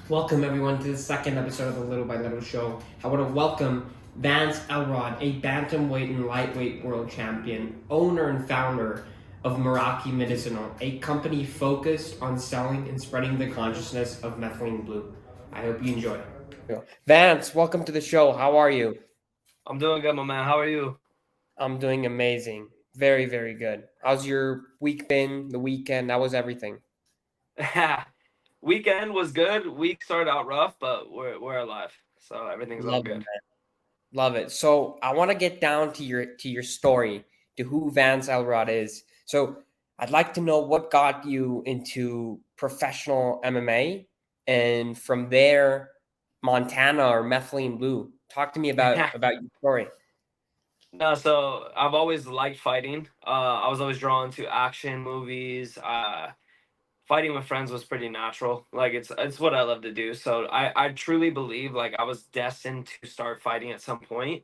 Welcome everyone to the second episode of the Little by Little Show. I want to welcome Vance Elrod, a bantamweight and lightweight world champion, owner and founder of Meraki Medicinal, a company focused on selling and spreading the consciousness of Methylene Blue. I hope you enjoy. Vance, welcome to the show. How are you? I'm doing good, my man. How are you? I'm doing amazing. Very, very good. How's your week been? The weekend? That was everything. Weekend was good. Week started out rough, but we're alive, so everything's all Love it. good. Love it. So I want to get down to your story, to who Vance Elrod is. So I'd like to know what got you into professional MMA, and from there, Montana or Methylene Blue. Talk to me about your story. No, so I've always liked fighting. I was always drawn to action movies. Fighting with friends was pretty natural. Like it's what I love to do. So I truly believe like I was destined to start fighting at some point.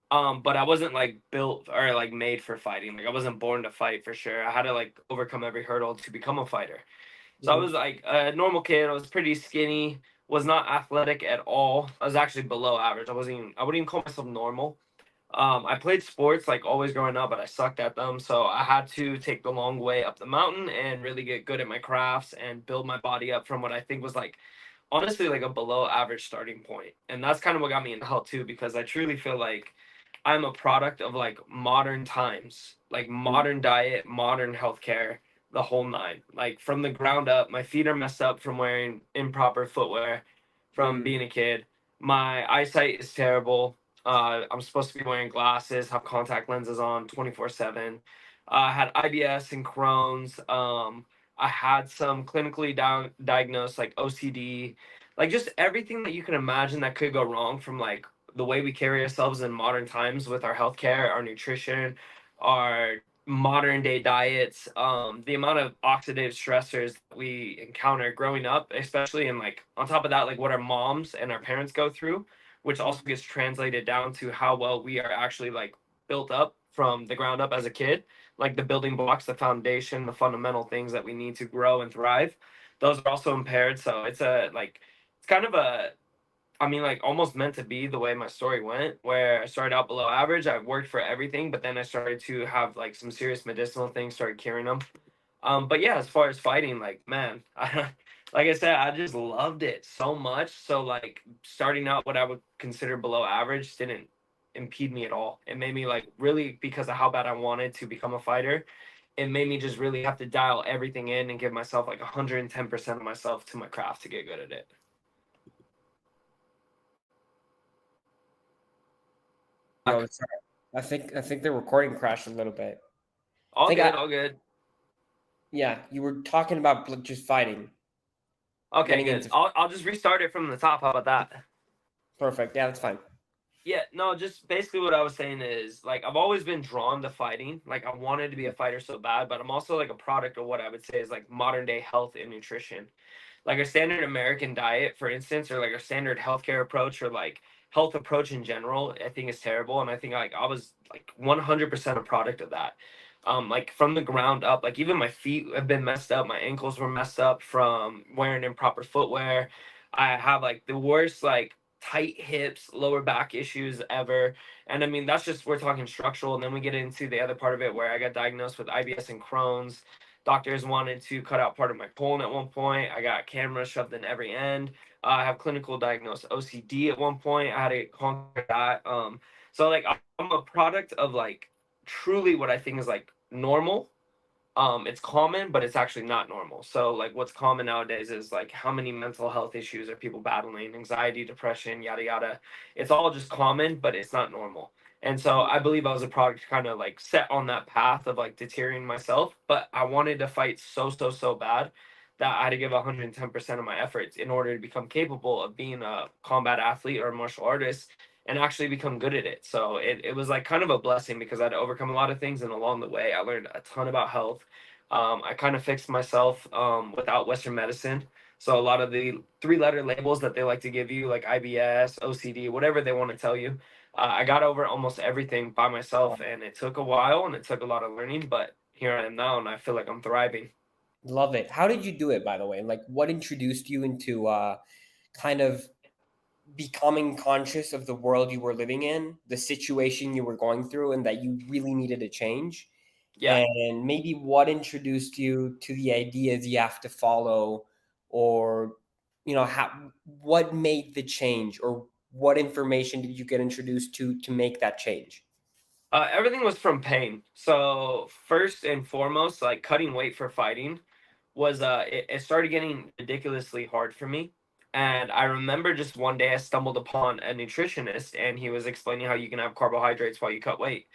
But I wasn't like built or like made for fighting. Like I wasn't born to fight for sure. I had to like overcome every hurdle to become a fighter. So I Mhm. was like a normal kid. I was pretty skinny, was not athletic at all. I was actually below average. I wouldn't even call myself normal. I played sports like always growing up, but I sucked at them. So I had to take the long way up the mountain and really get good at my crafts and build my body up from what I think was like honestly like a below average starting point. And that's kind of what got me into health too, because I truly feel like I'm a product of like modern times, like modern diet, modern healthcare, the whole nine. Like from the ground up, my feet are messed up from wearing improper footwear from Mm. being a kid. My eyesight is terrible. I'm supposed to be wearing glasses, have contact lenses on 24/7. I had IBS and Crohn's. I had some clinically diagnosed like OCD, like just everything that you can imagine that could go wrong from like the way we carry ourselves in modern times with our healthcare, our nutrition, our modern day diets, the amount of oxidative stressors that we encounter growing up, especially in like on top of that, like what our moms and our parents go through, which also gets translated down to how well we are actually like built up from the ground up as a kid, like the building blocks, the foundation, the fundamental things that we need to grow and thrive. Those are also impaired. So it's a like it's kind of a I mean, like almost meant to be the way my story went, where I started out below average. I worked for everything, but then I started to have like some serious medicinal things, started curing them. But yeah, as far as fighting, like man, like I said, I just loved it so much. So like starting out what I would consider below average didn't impede me at all. It made me like really because of how bad I wanted to become a fighter. It made me just really have to dial everything in and give myself like 110% of myself to my craft to get good at it. Yo, sorry. I think the recording crashed a little bit. I All think good, I all good. Yeah, you were talking about just fighting, Okay, getting good. into I'll just restart it from the top. How about that? perfect. Yeah, that's fine. Yeah, no, just basically what I was saying is like I've always been drawn to fighting. Like I wanted to be a fighter so bad, but I'm also like a product of what I would say is like modern day health and nutrition. Like a standard American diet, for instance, or like a standard healthcare approach or like health approach in general, I think is terrible. And I think like I was like 100% a product of that. Like from the ground up, like even my feet have been messed up. My ankles were messed up from wearing improper footwear. I have like the worst like tight hips, lower back issues ever. And I mean, that's just, we're talking structural. And then we get into the other part of it where I got diagnosed with IBS and Crohn's. Doctors wanted to cut out part of my colon at one point. I got cameras shoved in every end. I have clinical diagnosed OCD at one point. I had to conquer that. So like I'm a product of like truly what I think is like normal. It's common, but it's actually not normal. So like what's common nowadays is like how many mental health issues are people battling, anxiety, depression, yada yada. It's all just common, but it's not normal. And so I believe I was a product kind of like set on that path of like deteriorating myself, but I wanted to fight so bad that I had to give 110% of my efforts in order to become capable of being a combat athlete or a martial artist and actually become good at it. So it was like kind of a blessing because I had to overcome a lot of things. And along the way, I learned a ton about health. I kind of fixed myself without Western medicine. So a lot of the three-letter labels that they like to give you, like IBS, OCD, whatever they want to tell you, I got over almost everything by myself, and it took a while and it took a lot of learning. But here I am now, and I feel like I'm thriving. Love it. How did you do it, by the way? Like, what introduced you into kind of becoming conscious of the world you were living in, the situation you were going through, and that you really needed a change? Yeah. And maybe what introduced you to the ideas you have to follow, or what made the change, or what information did you get introduced to make that change? Everything was from pain. So first and foremost, like cutting weight for fighting was it started getting ridiculously hard for me. And I remember just one day I stumbled upon a nutritionist and he was explaining how you can have carbohydrates while you cut weight.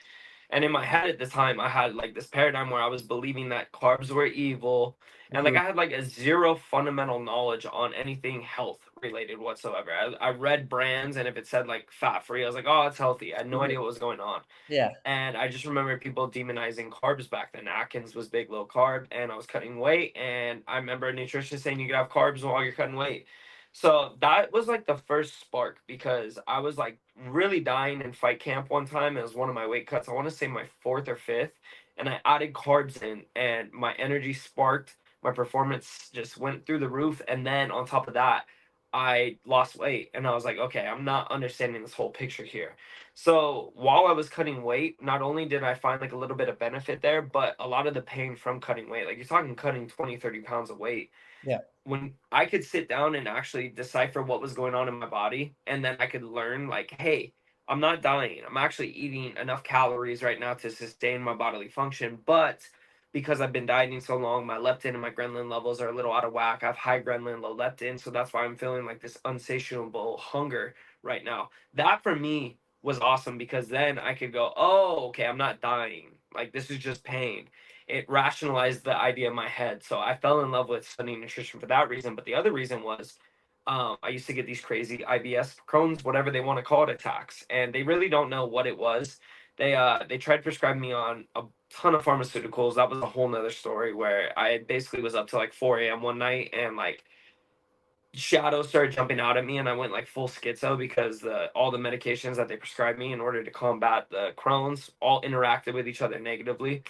And in my head at the time, I had like this paradigm where I was believing that carbs were evil. And like Mhm. I had like a zero fundamental knowledge on anything health related whatsoever. I read brands and if it said like fat free, I was like, oh, it's healthy. I had no Mhm. idea what was going on. Yeah. And I just remember people demonizing carbs back then. Atkins was big low carb, and I was cutting weight. And I remember a nutritionist saying you could have carbs while you're cutting weight. So that was like the first spark because I was like really dying in fight camp one time. It was one of my weight cuts. I want to say my fourth or fifth. And I added carbs in, and my energy sparked. My performance just went through the roof. And then on top of that, I lost weight. And I was like, okay, I'm not understanding this whole picture here. So while I was cutting weight, not only did I find like a little bit of benefit there, but a lot of the pain from cutting weight, like you're talking cutting 20, 30 pounds of weight, Yeah. when I could sit down and actually decipher what was going on in my body, and then I could learn, like, hey, I'm not dying. I'm actually eating enough calories right now to sustain my bodily function. But because I've been dieting so long, my leptin and my ghrelin levels are a little out of whack. I have high ghrelin, low leptin. So that's why I'm feeling like this unsatiable hunger right now. That for me was awesome because then I could go, oh, okay, I'm not dying. Like, this is just pain. It rationalized the idea in my head. So I fell in love with studying nutrition for that reason. But the other reason was I used to get these crazy IBS, Crohn's, whatever they want to call it, attacks, and they really don't know what it was. They tried to prescribe me on a ton of pharmaceuticals. That was a whole nother story where I basically was up to like 4 a.m. one night and like shadows started jumping out at me and I went like full schizo because all the medications that they prescribed me in order to combat the Crohn's all interacted with each other negatively.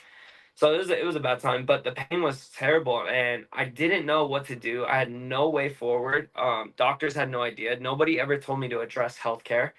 So it was a bad time, but the pain was terrible, and I didn't know what to do. I had no way forward. Doctors had no idea. Nobody ever told me to address healthcare.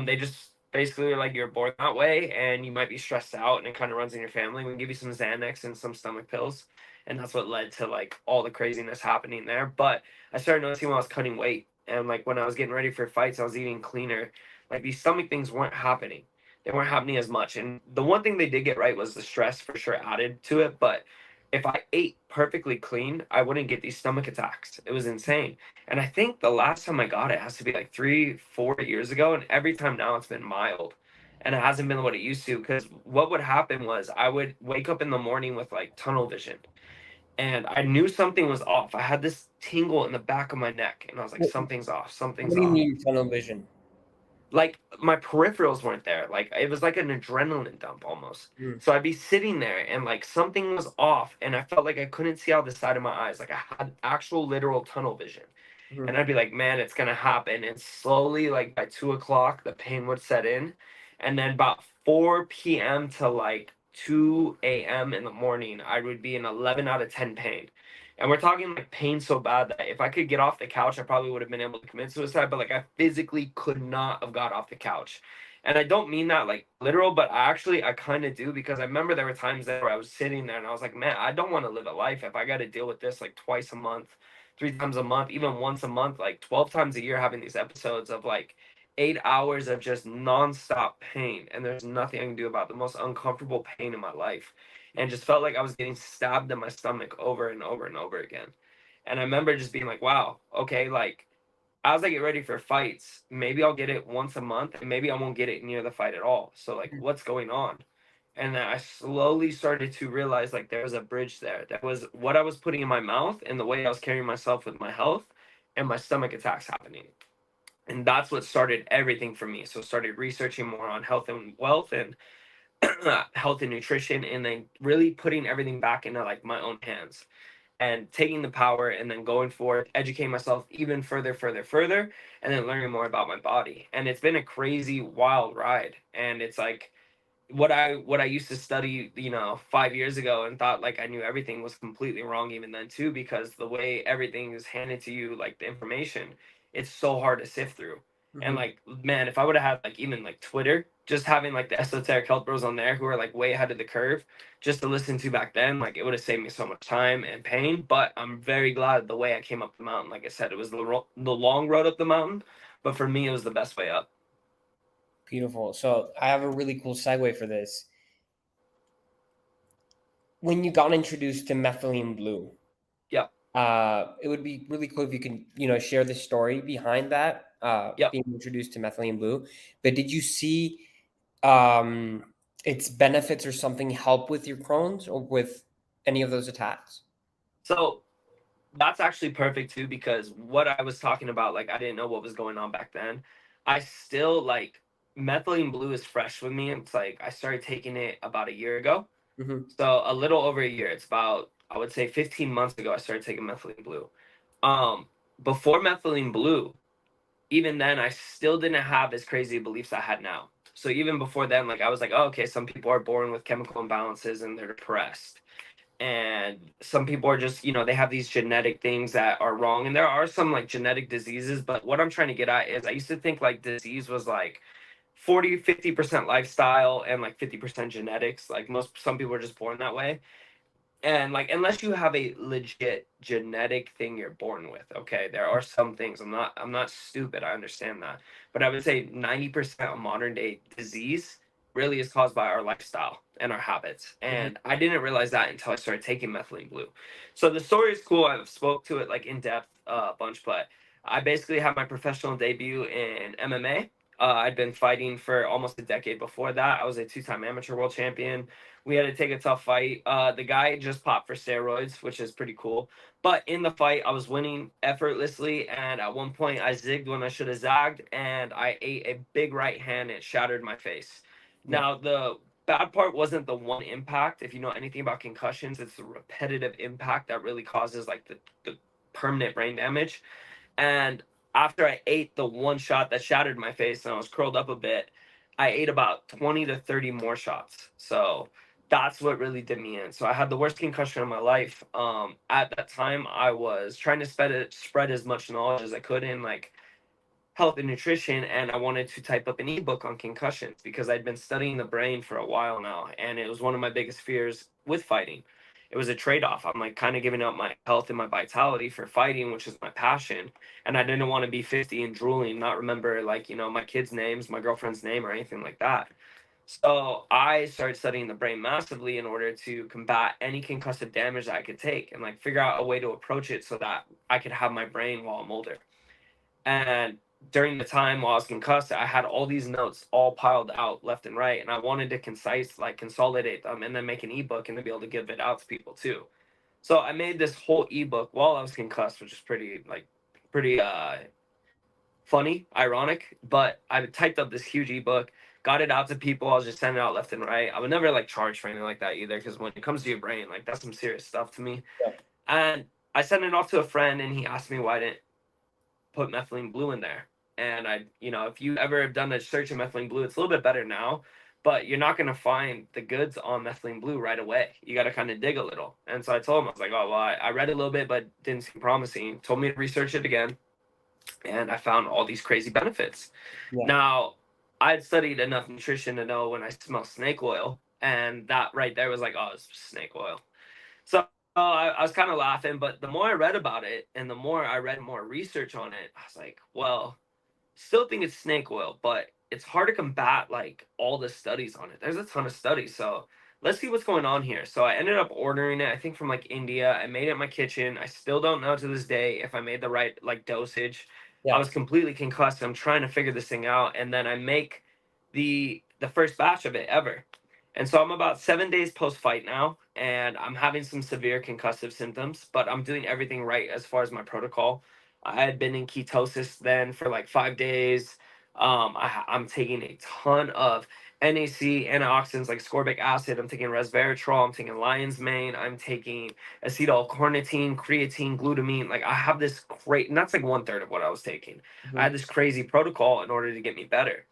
They just basically were like, "You're born that way, and you might be stressed out, and it kind of runs in your family. We can give you some Xanax and some stomach pills," and that's what led to like all the craziness happening there. But I started noticing when I was cutting weight, and like when I was getting ready for fights, I was eating cleaner. Like these stomach things weren't happening, they weren't happening as much. And the one thing they did get right was the stress for sure added to it. But if I ate perfectly clean, I wouldn't get these stomach attacks. It was insane. And I think the last time I got it has to be like 3, 4 years ago. And every time now it's been mild. And it hasn't been what it used to. Because what would happen was I would wake up in the morning with like tunnel vision. And I knew something was off. I had this tingle in the back of my neck. And I was like, What, something's off. what Something's do you off. mean tunnel vision? Like my peripherals weren't there. Like it was like an adrenaline dump almost. Mm. So I'd be sitting there and like something was off and I felt like I couldn't see out the side of my eyes. Like I had actual literal tunnel vision. Mhm. And I'd be like, man, it's gonna happen. And slowly, like by 2 o'clock, the pain would set in. And then about 4 p.m. to like 2 a.m. in the morning, I would be in 11 out of 10 pain. And we're talking like pain so bad that if I could get off the couch, I probably would have been able to commit suicide. But like I physically could not have got off the couch. And I don't mean that like literal, but I kind of do because I remember there were times there where I was sitting there and I was like, man, I don't want to live a life if I got to deal with this like twice a month, 3 times a month, even once a month, like 12 times a year, having these episodes of like 8 hours of just nonstop pain. And there's nothing I can do about the most uncomfortable pain in my life. And just felt like I was getting stabbed in my stomach over and over and over again. And I remember just being like, wow, okay, like as I get ready for fights, maybe I'll get it once a month and maybe I won't get it near the fight at all. So, like, what's going on? And then I slowly started to realize like there was a bridge there. That was what I was putting in my mouth and the way I was carrying myself with my health and my stomach attacks happening. And that's what started everything for me. So started researching more on health and wealth and health and nutrition and then really putting everything back into like my own hands and taking the power and then going forward, educating myself even further, further, further, and then learning more about my body. And it's been a crazy, wild ride. And it's like what I used to study, 5 years ago and thought like I knew everything was completely wrong even then too, because the way everything is handed to you, like the information, it's so hard to sift through. And Hmm. like, man, if I would have had like even like Twitter, just having like the esoteric health bros on there who are like way ahead of the curve, just to listen to back then, like it would have saved me so much time and pain. But I'm very glad the way I came up the mountain. Like I said, it was the long road up the mountain, but for me, it was the best way up. Beautiful. So I have a really cool segue for this. When you got introduced to Methylene Blue, Yep, it would be really cool if you can, share the story behind that, yep. being introduced to Methylene Blue. But did you see um, its benefits or something help with your Crohn's or with any of those attacks? So that's actually perfect too, because what I was talking about, like I didn't know what was going on back then. I still like methylene blue is fresh with me. It's like I started taking it about a year ago. Hmm. So a little over a year. It's about, I would say, 15 months ago I started taking methylene blue. Before methylene blue, even then I still didn't have as crazy beliefs I had now. So even before then, like I was like, oh, okay, some people are born with chemical imbalances and they're depressed, and some people are just, they have these genetic things that are wrong, and there are some like genetic diseases. But what I'm trying to get at is I used to think like disease was like 40-50% lifestyle and like 50% genetics. Like some people are just born that way. And like unless you have a legit genetic thing you're born with, okay, there are some things. I'm not stupid, I understand that. But I would say 90% of modern day disease really is caused by our lifestyle and our habits. Hmm. And I didn't realize that until I started taking methylene blue. So the story is cool. I've spoke to it like in depth a bunch, but I basically had my professional debut in MMA. I'd been fighting for almost a decade before that. I was a two-time amateur world champion. We had to take a tough fight. The guy just popped for steroids, which is pretty cool. But in the fight, I was winning effortlessly. And at one point, I zigged when I should have zagged. And I ate a big right hand. It shattered my face. Yeah. Now, the bad part wasn't the one impact. If you know anything about concussions, it's the repetitive impact that really causes like the permanent brain damage. And after I ate the one shot that shattered my face and I was curled up a bit, I ate about 20 to 30 more shots. So that's what really did me in. So I had the worst concussion of my life. At that time, I was trying to spread as much knowledge as I could in like health and nutrition, and I wanted to type up an ebook on concussions because I'd been studying the brain for a while now, and it was one of my biggest fears with fighting. It was a trade-off. I'm like kind of giving up my health and my vitality for fighting, which is my passion, and I didn't want to be 50 and drooling, not remember like, my kids' names, my girlfriend's name, or anything like that. So I started studying the brain massively in order to combat any concussive damage that I could take and like figure out a way to approach it so that I could have my brain while I'm older. And during the time while I was concussed, I had all these notes all piled out left and right, and I wanted to like consolidate them and then make an ebook and then be able to give it out to people too. So I made this whole ebook while I was concussed, which is pretty funny, ironic. But I typed up this huge ebook, got it out to people. I was just sending it out left and right. I would never like charge for anything like that either, because when it comes to your brain, like that's some serious stuff to me. Yeah. And I sent it off to a friend, and he asked me why I didn't put methylene blue in there. And if you ever have done a search of methylene blue, it's a little bit better now, but you're not going to find the goods on methylene blue right away. You got to kind of dig a little. And so I told him, I was like, oh, well, I read a little bit, but didn't seem promising. Told me to research it again. And I found all these crazy benefits. Yeah. Now, I'd studied enough nutrition to know when I smell snake oil. And that right there was like, oh, it's snake oil. So I was kind of laughing, but the more I read about it and the more I read more research on it, I was like, well, still think it's snake oil, but it's hard to combat like all the studies on it. There's a ton of studies. So let's see what's going on here. So I ended up ordering it, I think from like India. I made it in my kitchen. I still don't know to this day if I made the right like dosage. I Yeah. was completely concussed. I'm trying to figure this thing out. And then I make the first batch of it ever. And so I'm about 7 days post fight now, and I'm having some severe concussive symptoms, but I'm doing everything right as far as my protocol. I had been in ketosis then for like 5 days. I'm taking a ton of NAC antioxidants like ascorbic acid. I'm taking resveratrol. I'm taking lion's mane. I'm taking acetylcarnitine, creatine, glutamine. Like I have this great, and that's like one third of what I was taking. I Hmm. had this crazy protocol in order to get me better,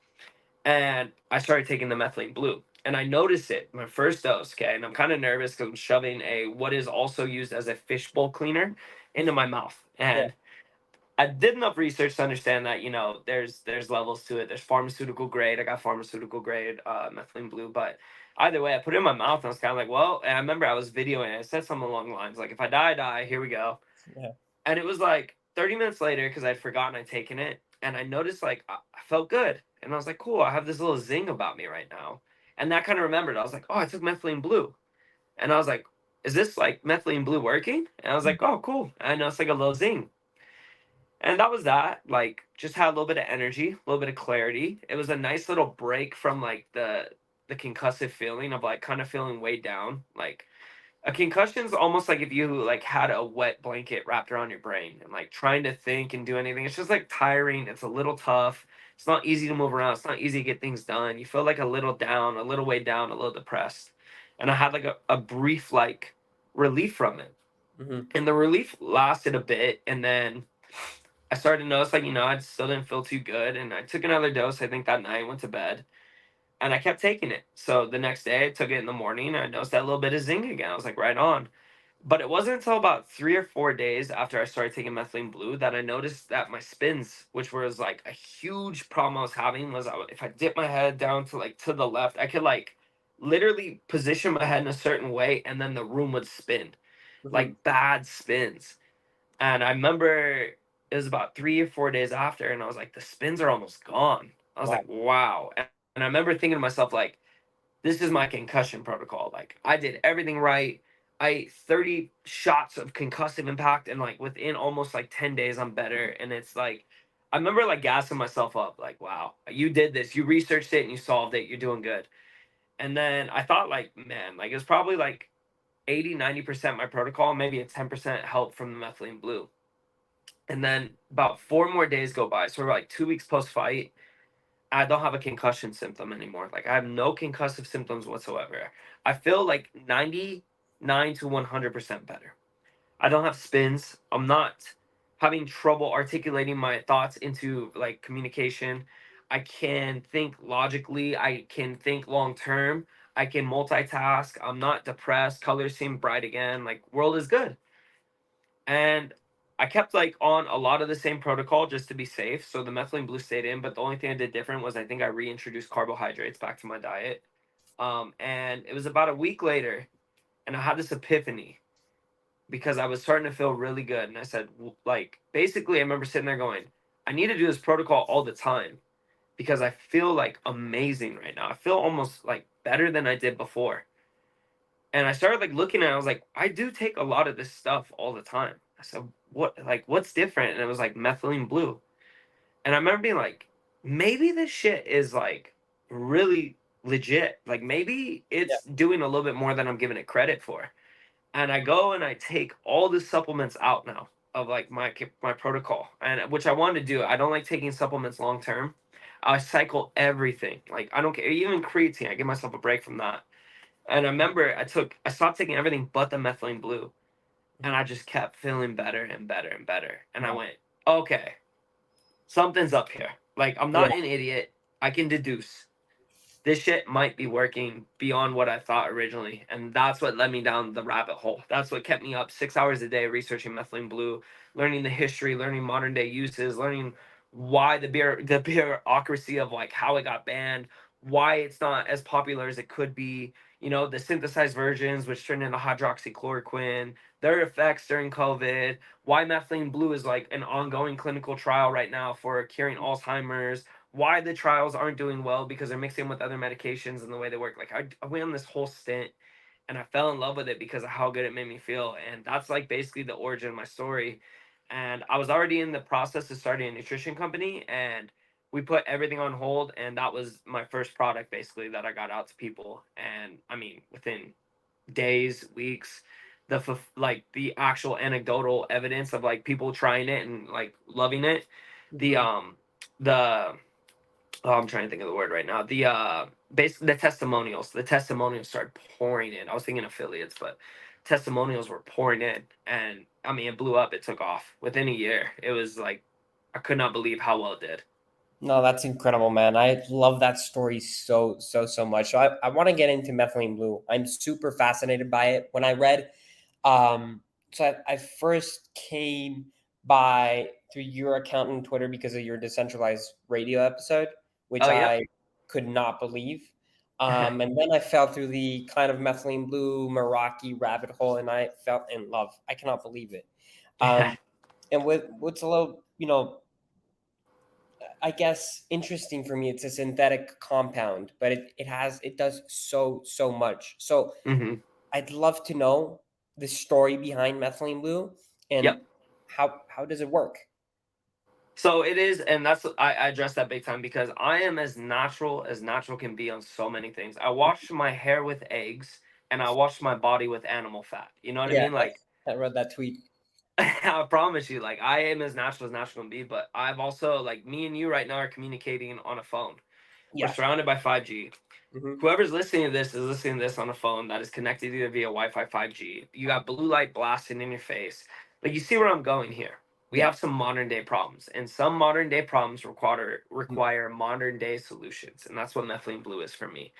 and I started taking the methylene blue. And I noticed it my first dose, okay, and I'm kind of nervous because I'm shoving a what is also used as a fishbowl cleaner into my mouth. Yeah. And I did enough research to understand that, you know, there's levels to it. There's pharmaceutical grade. I got pharmaceutical grade methylene blue, but either way, I put it in my mouth and I was kind of like, well, and I remember I was videoing it. I said something along the lines like, if I die, I die. Here we go. Yeah. And it was like 30 minutes later because I'd forgotten I'd taken it, and I noticed like I felt good, and I was like, cool. I have this little zing about me right now, and that kind of remembered. I was like, oh, I took methylene blue, and I was like, is this like methylene blue working? And I was like, oh, cool. And I noticed like a little zing. And that was that. Like, just had a little bit of energy, a little bit of clarity. It was a nice little break from like the concussive feeling of like kind of feeling weighed down. Like a concussion is almost like if you like had a wet blanket wrapped around your brain and like trying to think and do anything. It's just like tiring. It's a little tough. It's not easy to move around. It's not easy to get things done. You feel like a little down, a little weighed down, a little depressed. And I had like a brief like relief from it. Mm-hmm. And the relief lasted a bit, and then I started to notice like, you know, I still didn't feel too good, and I took another dose, I think that night, went to bed, and I kept taking it. So the next day I took it in the morning, and I noticed that little bit of zing again. I was like, right on. But it wasn't until about 3 or 4 days after I started taking methylene blue that I noticed that my spins, which was like a huge problem I was having, was if I dip my head down to like to the left, I could like literally position my head in a certain way, and then the room would spin, Mm-hmm. like bad spins. And I remember it was about 3 or 4 days after, and I was like, the spins are almost gone. I was Wow. like, wow. And I remember thinking to myself, like, this is my concussion protocol. Like, I did everything right. I ate 30 shots of concussive impact, and like within almost like 10 days, I'm better. And it's like, I remember like gassing myself up, like, wow, you did this. You researched it and you solved it. You're doing good. And then I thought, like, man, like, it's probably like 80, 90% my protocol, maybe a 10% help from the methylene blue. And then about 4 more days go by. So we're like 2 weeks post fight. I don't have a concussion symptom anymore. Like I have no concussive symptoms whatsoever. I feel like 99 to 100% better. I don't have spins. I'm not having trouble articulating my thoughts into like communication. I can think logically. I can think long term. I can multitask. I'm not depressed. Colors seem bright again. Like world is good. And I kept like on a lot of the same protocol just to be safe. So the methylene blue stayed in, but the only thing I did different was I think I reintroduced carbohydrates back to my diet. And it was about a week later, and I had this epiphany because I was starting to feel really good. And I said, like, basically, I remember sitting there going, I need to do this protocol all the time because I feel like amazing right now. I feel almost like better than I did before. And I started like looking at it, I was like, I do take a lot of this stuff all the time. I said, what, like, what's different? And it was like methylene blue. And I remember being like, maybe this shit is like really legit. Like, maybe Yeah. it's doing a little bit more than I'm giving it credit for. And I go and I take all the supplements out now of like my protocol, and which I wanted to do. I don't like taking supplements long term. I cycle everything. Like, I don't care, even creatine. I give myself a break from that. And I remember I stopped taking everything but the methylene blue, and I just kept feeling better and better and better. And I Wow. went, okay, something's up here. Like, I'm Yeah. not an idiot. I can deduce this shit might be working beyond what I thought originally. And that's what led me down the rabbit hole. That's what kept me up 6 hours a day researching methylene blue, learning the history, learning modern day uses, learning why the bureaucracy of like how it got banned, why it's not as popular as it could be, you know, the synthesized versions which turned into hydroxychloroquine, their effects during COVID, why methylene blue is like an ongoing clinical trial right now for curing Alzheimer's, why the trials aren't doing well because they're mixing with other medications and the way they work. Like I went on this whole stint, and I fell in love with it because of how good it made me feel. And that's like basically the origin of my story. And I was already in the process of starting a nutrition company, and we put everything on hold, and that was my first product basically that I got out to people. And I mean, within days, weeks, like the actual anecdotal evidence of like people trying it and like loving it, the Mm-hmm. the oh, I'm trying to think of the word right now. Basically the testimonials started pouring in. I was thinking affiliates, but testimonials were pouring in, and I mean it blew up. It took off within a year. It was like I could not believe how well it did. No, that's incredible, man. I love that story so much. So I want to get into methylene blue. I'm super fascinated by it. When I read, so I first came by through your account on Twitter because of your decentralized radio episode, which Oh yeah. I could not believe. And then I fell through the kind of Methylene Blue Meraki rabbit hole, and I fell in love. I cannot believe it. And what's a little, I guess interesting for me, it's a synthetic compound, but it does so much. So hmm I'd love to know the story behind Methylene Blue and Yep. how does it work? So it is, and that's I address that big time because I am as natural can be on so many things. I wash my hair with eggs, and I wash my body with animal fat. You know what I Yeah, mean? Like I read that tweet. I promise you, like I am as natural can be. But I've also like me and you right now are communicating on a phone. We're Yes. surrounded by 5G. Hmm. Whoever's listening to this is listening to this on a phone that is connected either via Wi-Fi 5G. You got blue light blasting in your face. Like you see where I'm going here. We Yeah. have some modern day problems, and some modern day problems require modern day solutions, and that's what methylene blue is for me.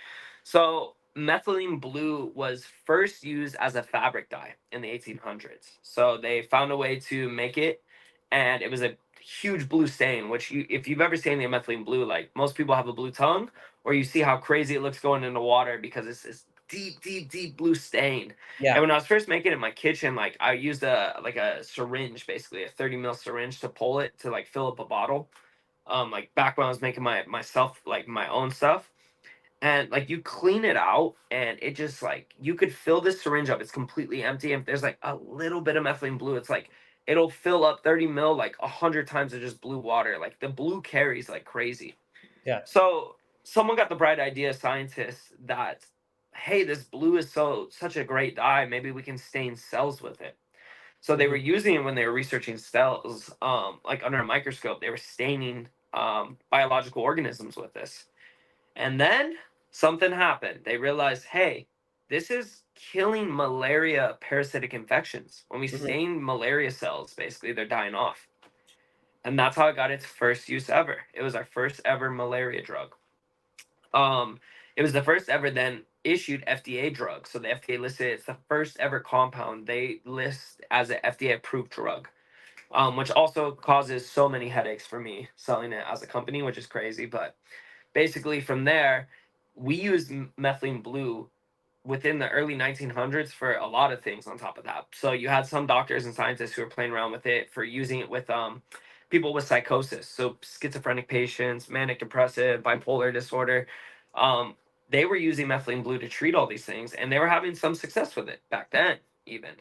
So methylene blue was first used as a fabric dye in the 1800s. So they found a way to make it, and it was a huge blue stain. Which if you've ever seen the methylene blue, like most people have a blue tongue, or you see how crazy it looks going into water because it's this deep blue stain. And Yeah. when I was first making it in my kitchen, like I used a syringe, basically a 30 ml syringe to pull it to like fill up a bottle. Like back when I was making myself like my own stuff. And like you clean it out and it just like you could fill this syringe up. It's completely empty. And if there's like a little bit of methylene blue, it's like it'll fill up 30 mil like 100 times of just blue water. Like the blue carries like crazy. Yeah. So someone got the bright idea, scientists, that hey, this blue is such a great dye. Maybe we can stain cells with it. So they were Hmm. using it when they were researching cells, like under a microscope. They were staining biological organisms with this, and then something happened. They realized, hey, this is killing malaria parasitic infections. When we Hmm. stain malaria cells, basically they're dying off, and that's how it got its first use ever. It was our first ever malaria drug. Um, it was the first ever then issued FDA drug. So the FDA listed it's the first ever compound they list as an FDA approved drug. Which also causes so many headaches for me selling it as a company, which is crazy. But basically, from there, we used methylene blue within the early 1900s for a lot of things on top of that. So you had some doctors and scientists who were playing around with it for using it with people with psychosis, so schizophrenic patients, manic depressive, bipolar disorder. Um, they were using methylene blue to treat all these things, and they were having some success with it back then, even.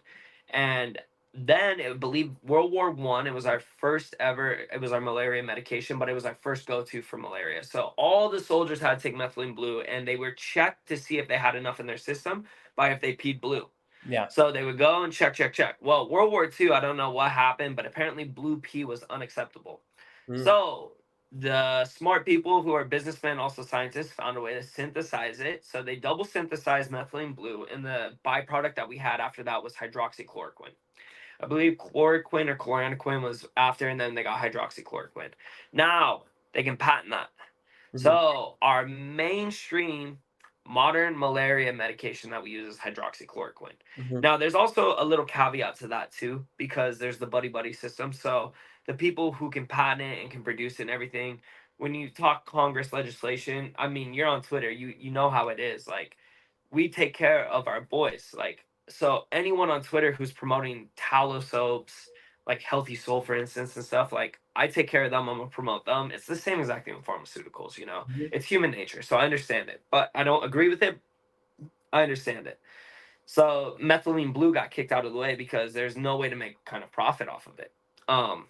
And then I believe World War I, it was our first ever, it was our malaria medication, but it was our first go-to for malaria. So all the soldiers had to take methylene blue, and they were checked to see if they had enough in their system by if they peed blue. Yeah. So they would go and check. Well, World War II, I don't know what happened, but apparently blue pee was unacceptable. Mm. So the smart people who are businessmen, also scientists, found a way to synthesize it. So they double synthesized methylene blue, and the byproduct that we had after that was hydroxychloroquine. I believe chloroquine or chloranaquine was after, and then they got hydroxychloroquine. Now they can patent that. Hmm. So our mainstream modern malaria medication that we use is hydroxychloroquine. Hmm. Now there's also a little caveat to that too, because there's the buddy buddy system. So the people who can patent it and can produce it and everything, when you talk Congress legislation, I mean you're on Twitter, you know how it is. Like we take care of our boys. Like so anyone on Twitter who's promoting tallow soaps, like Healthy Soul, for instance, and stuff, like I take care of them, I'm gonna promote them. It's the same exact thing with pharmaceuticals, you know. Hmm. It's human nature. So I understand it. But I don't agree with it. I understand it. So methylene blue got kicked out of the way because there's no way to make kind of profit off of it. Um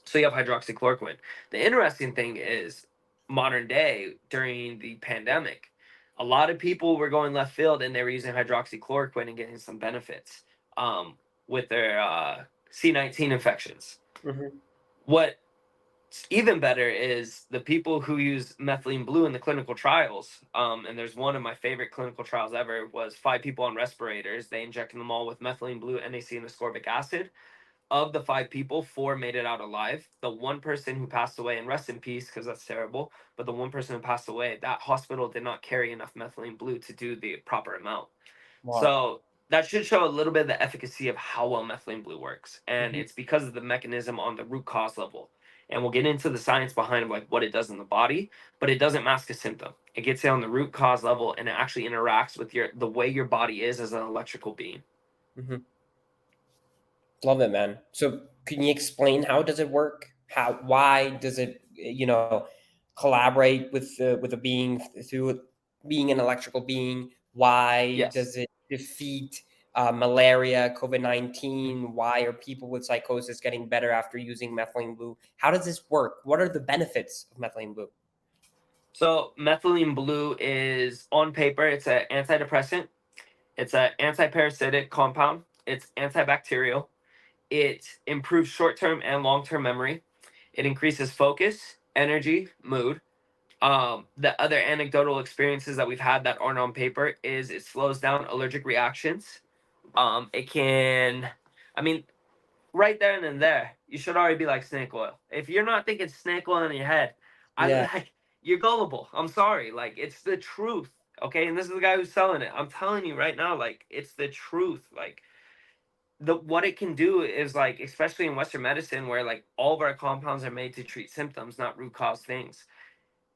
so you have hydroxychloroquine. The interesting thing is modern day during the pandemic, a lot of people were going left field and they were using hydroxychloroquine and getting some benefits with their C19 infections. Hmm. What's even better is the people who use methylene blue in the clinical trials. And there's one of my favorite clinical trials ever was 5 people on respirators. They injected them all with methylene blue, NaC, and ascorbic acid. Of the 5 people, 4 made it out alive. The one person who passed away, and rest in peace because that's terrible, but the one person who passed away, that hospital did not carry enough methylene blue to do the proper amount. Wow. So that should show a little bit of the efficacy of how well methylene blue works, and Mhm. it's because of the mechanism on the root cause level. And we'll get into the science behind like what it does in the body, but it doesn't mask a symptom. It gets it on the root cause level, and it actually interacts with the way your body is as an electrical being. Mhm. Love it, man. So, can you explain how does it work? Why does it, collaborate with a being through being an electrical being? Why Yes. does it defeat malaria, COVID-19? Why are people with psychosis getting better after using methylene blue? How does this work? What are the benefits of methylene blue? So methylene blue is on paper, it's an antidepressant. It's an antiparasitic compound. It's antibacterial. It improves short-term and long-term memory. It increases focus, energy, mood. The other anecdotal experiences that we've had that aren't on paper is it slows down allergic reactions. It can, I mean, right there and then there, you should already be like snake oil. If you're not thinking snake oil in your head, I Yeah. like you're gullible. I'm sorry. Like it's the truth. Okay. And this is the guy who's selling it. I'm telling you right now, like it's the truth. Like the what it can do is like, especially in Western medicine, where like all of our compounds are made to treat symptoms, not root cause things.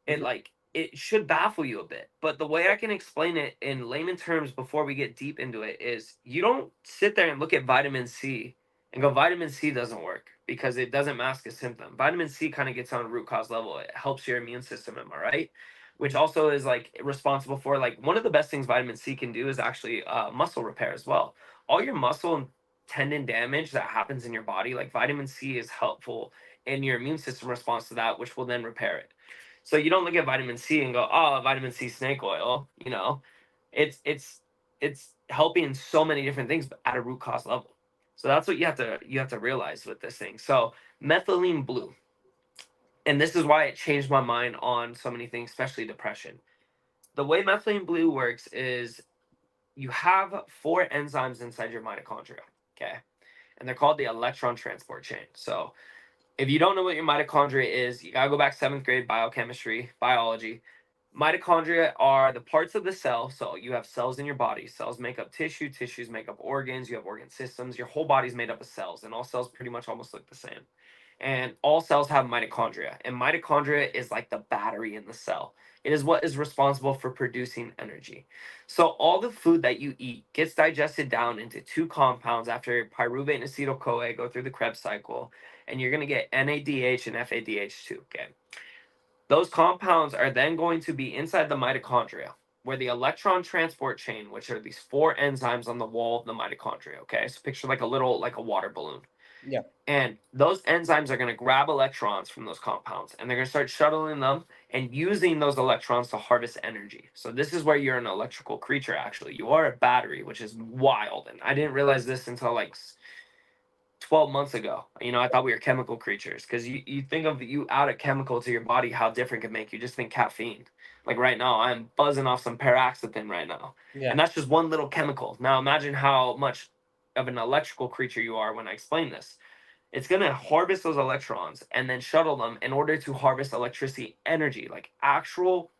It Mhm. like it should baffle you a bit. But the way I can explain it in layman terms before we get deep into it is you don't sit there and look at vitamin C and go vitamin C doesn't work because it doesn't mask a symptom. Vitamin C kind of gets on a root cause level. It helps your immune system, am I right? Which also is like responsible for like one of the best things vitamin C can do is actually muscle repair as well. All your muscle and tendon damage that happens in your body, like vitamin C is helpful in your immune system response to that, which will then repair it. So you don't look at vitamin C and go, "Oh, vitamin C snake oil." You know, it's helping in so many different things, but at a root cause level. So that's what you have to realize with this thing. So methylene blue, and this is why it changed my mind on so many things, especially depression. The way methylene blue works is you have four enzymes inside your mitochondria. Okay, and they're called the electron transport chain. So if you don't know what your mitochondria is, you gotta go back seventh grade biochemistry, biology. Mitochondria are the parts of the cell. So you have cells in your body. Cells make up tissue, tissues make up organs, you have organ systems. Your whole body's made up of cells, and all cells pretty much almost look the same. And all cells have mitochondria, and mitochondria is like the battery in the cell. It is what is responsible for producing energy. So all the food that you eat gets digested down into two compounds after pyruvate and acetyl CoA go through the Krebs cycle, and you're going to get NADH and FADH2. Okay. Those compounds are then going to be inside the mitochondria, where the electron transport chain, which are these four enzymes on the wall of the mitochondria. Okay. So picture like a little, like a water balloon. Yeah. And those enzymes are going to grab electrons from those compounds and they're going to start shuttling them and using those electrons to harvest energy. So, this is where you're an electrical creature, actually. You are a battery, which is wild. And I didn't realize this until like 12 months ago. You know, I thought we were chemical creatures because you think of you add a chemical to your body, how different it can make you. Just think caffeine. Like right now, I'm buzzing off some paraxethin right now. Yeah. And that's just one little chemical. Now, imagine how much of an electrical creature you are when I explain this. It's going to harvest those electrons and then shuttle them in order to harvest electricity energy, like actual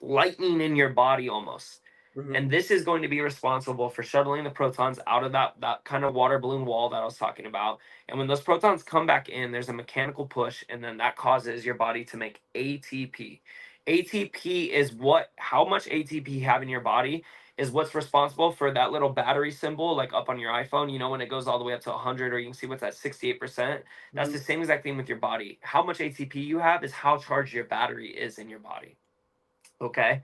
lightning in your body almost. Hmm. And this is going to be responsible for shuttling the protons out of that kind of water balloon wall that I was talking about. And when those protons come back in, there's a mechanical push, and then that causes your body to make ATP. ATP is how much ATP you have in your body is what's responsible for that little battery symbol, like up on your iPhone. You know, when it goes all the way up to 100, or you can see what's at 68%. That's Hmm. the same exact thing with your body. How much ATP you have is how charged your battery is in your body. Okay.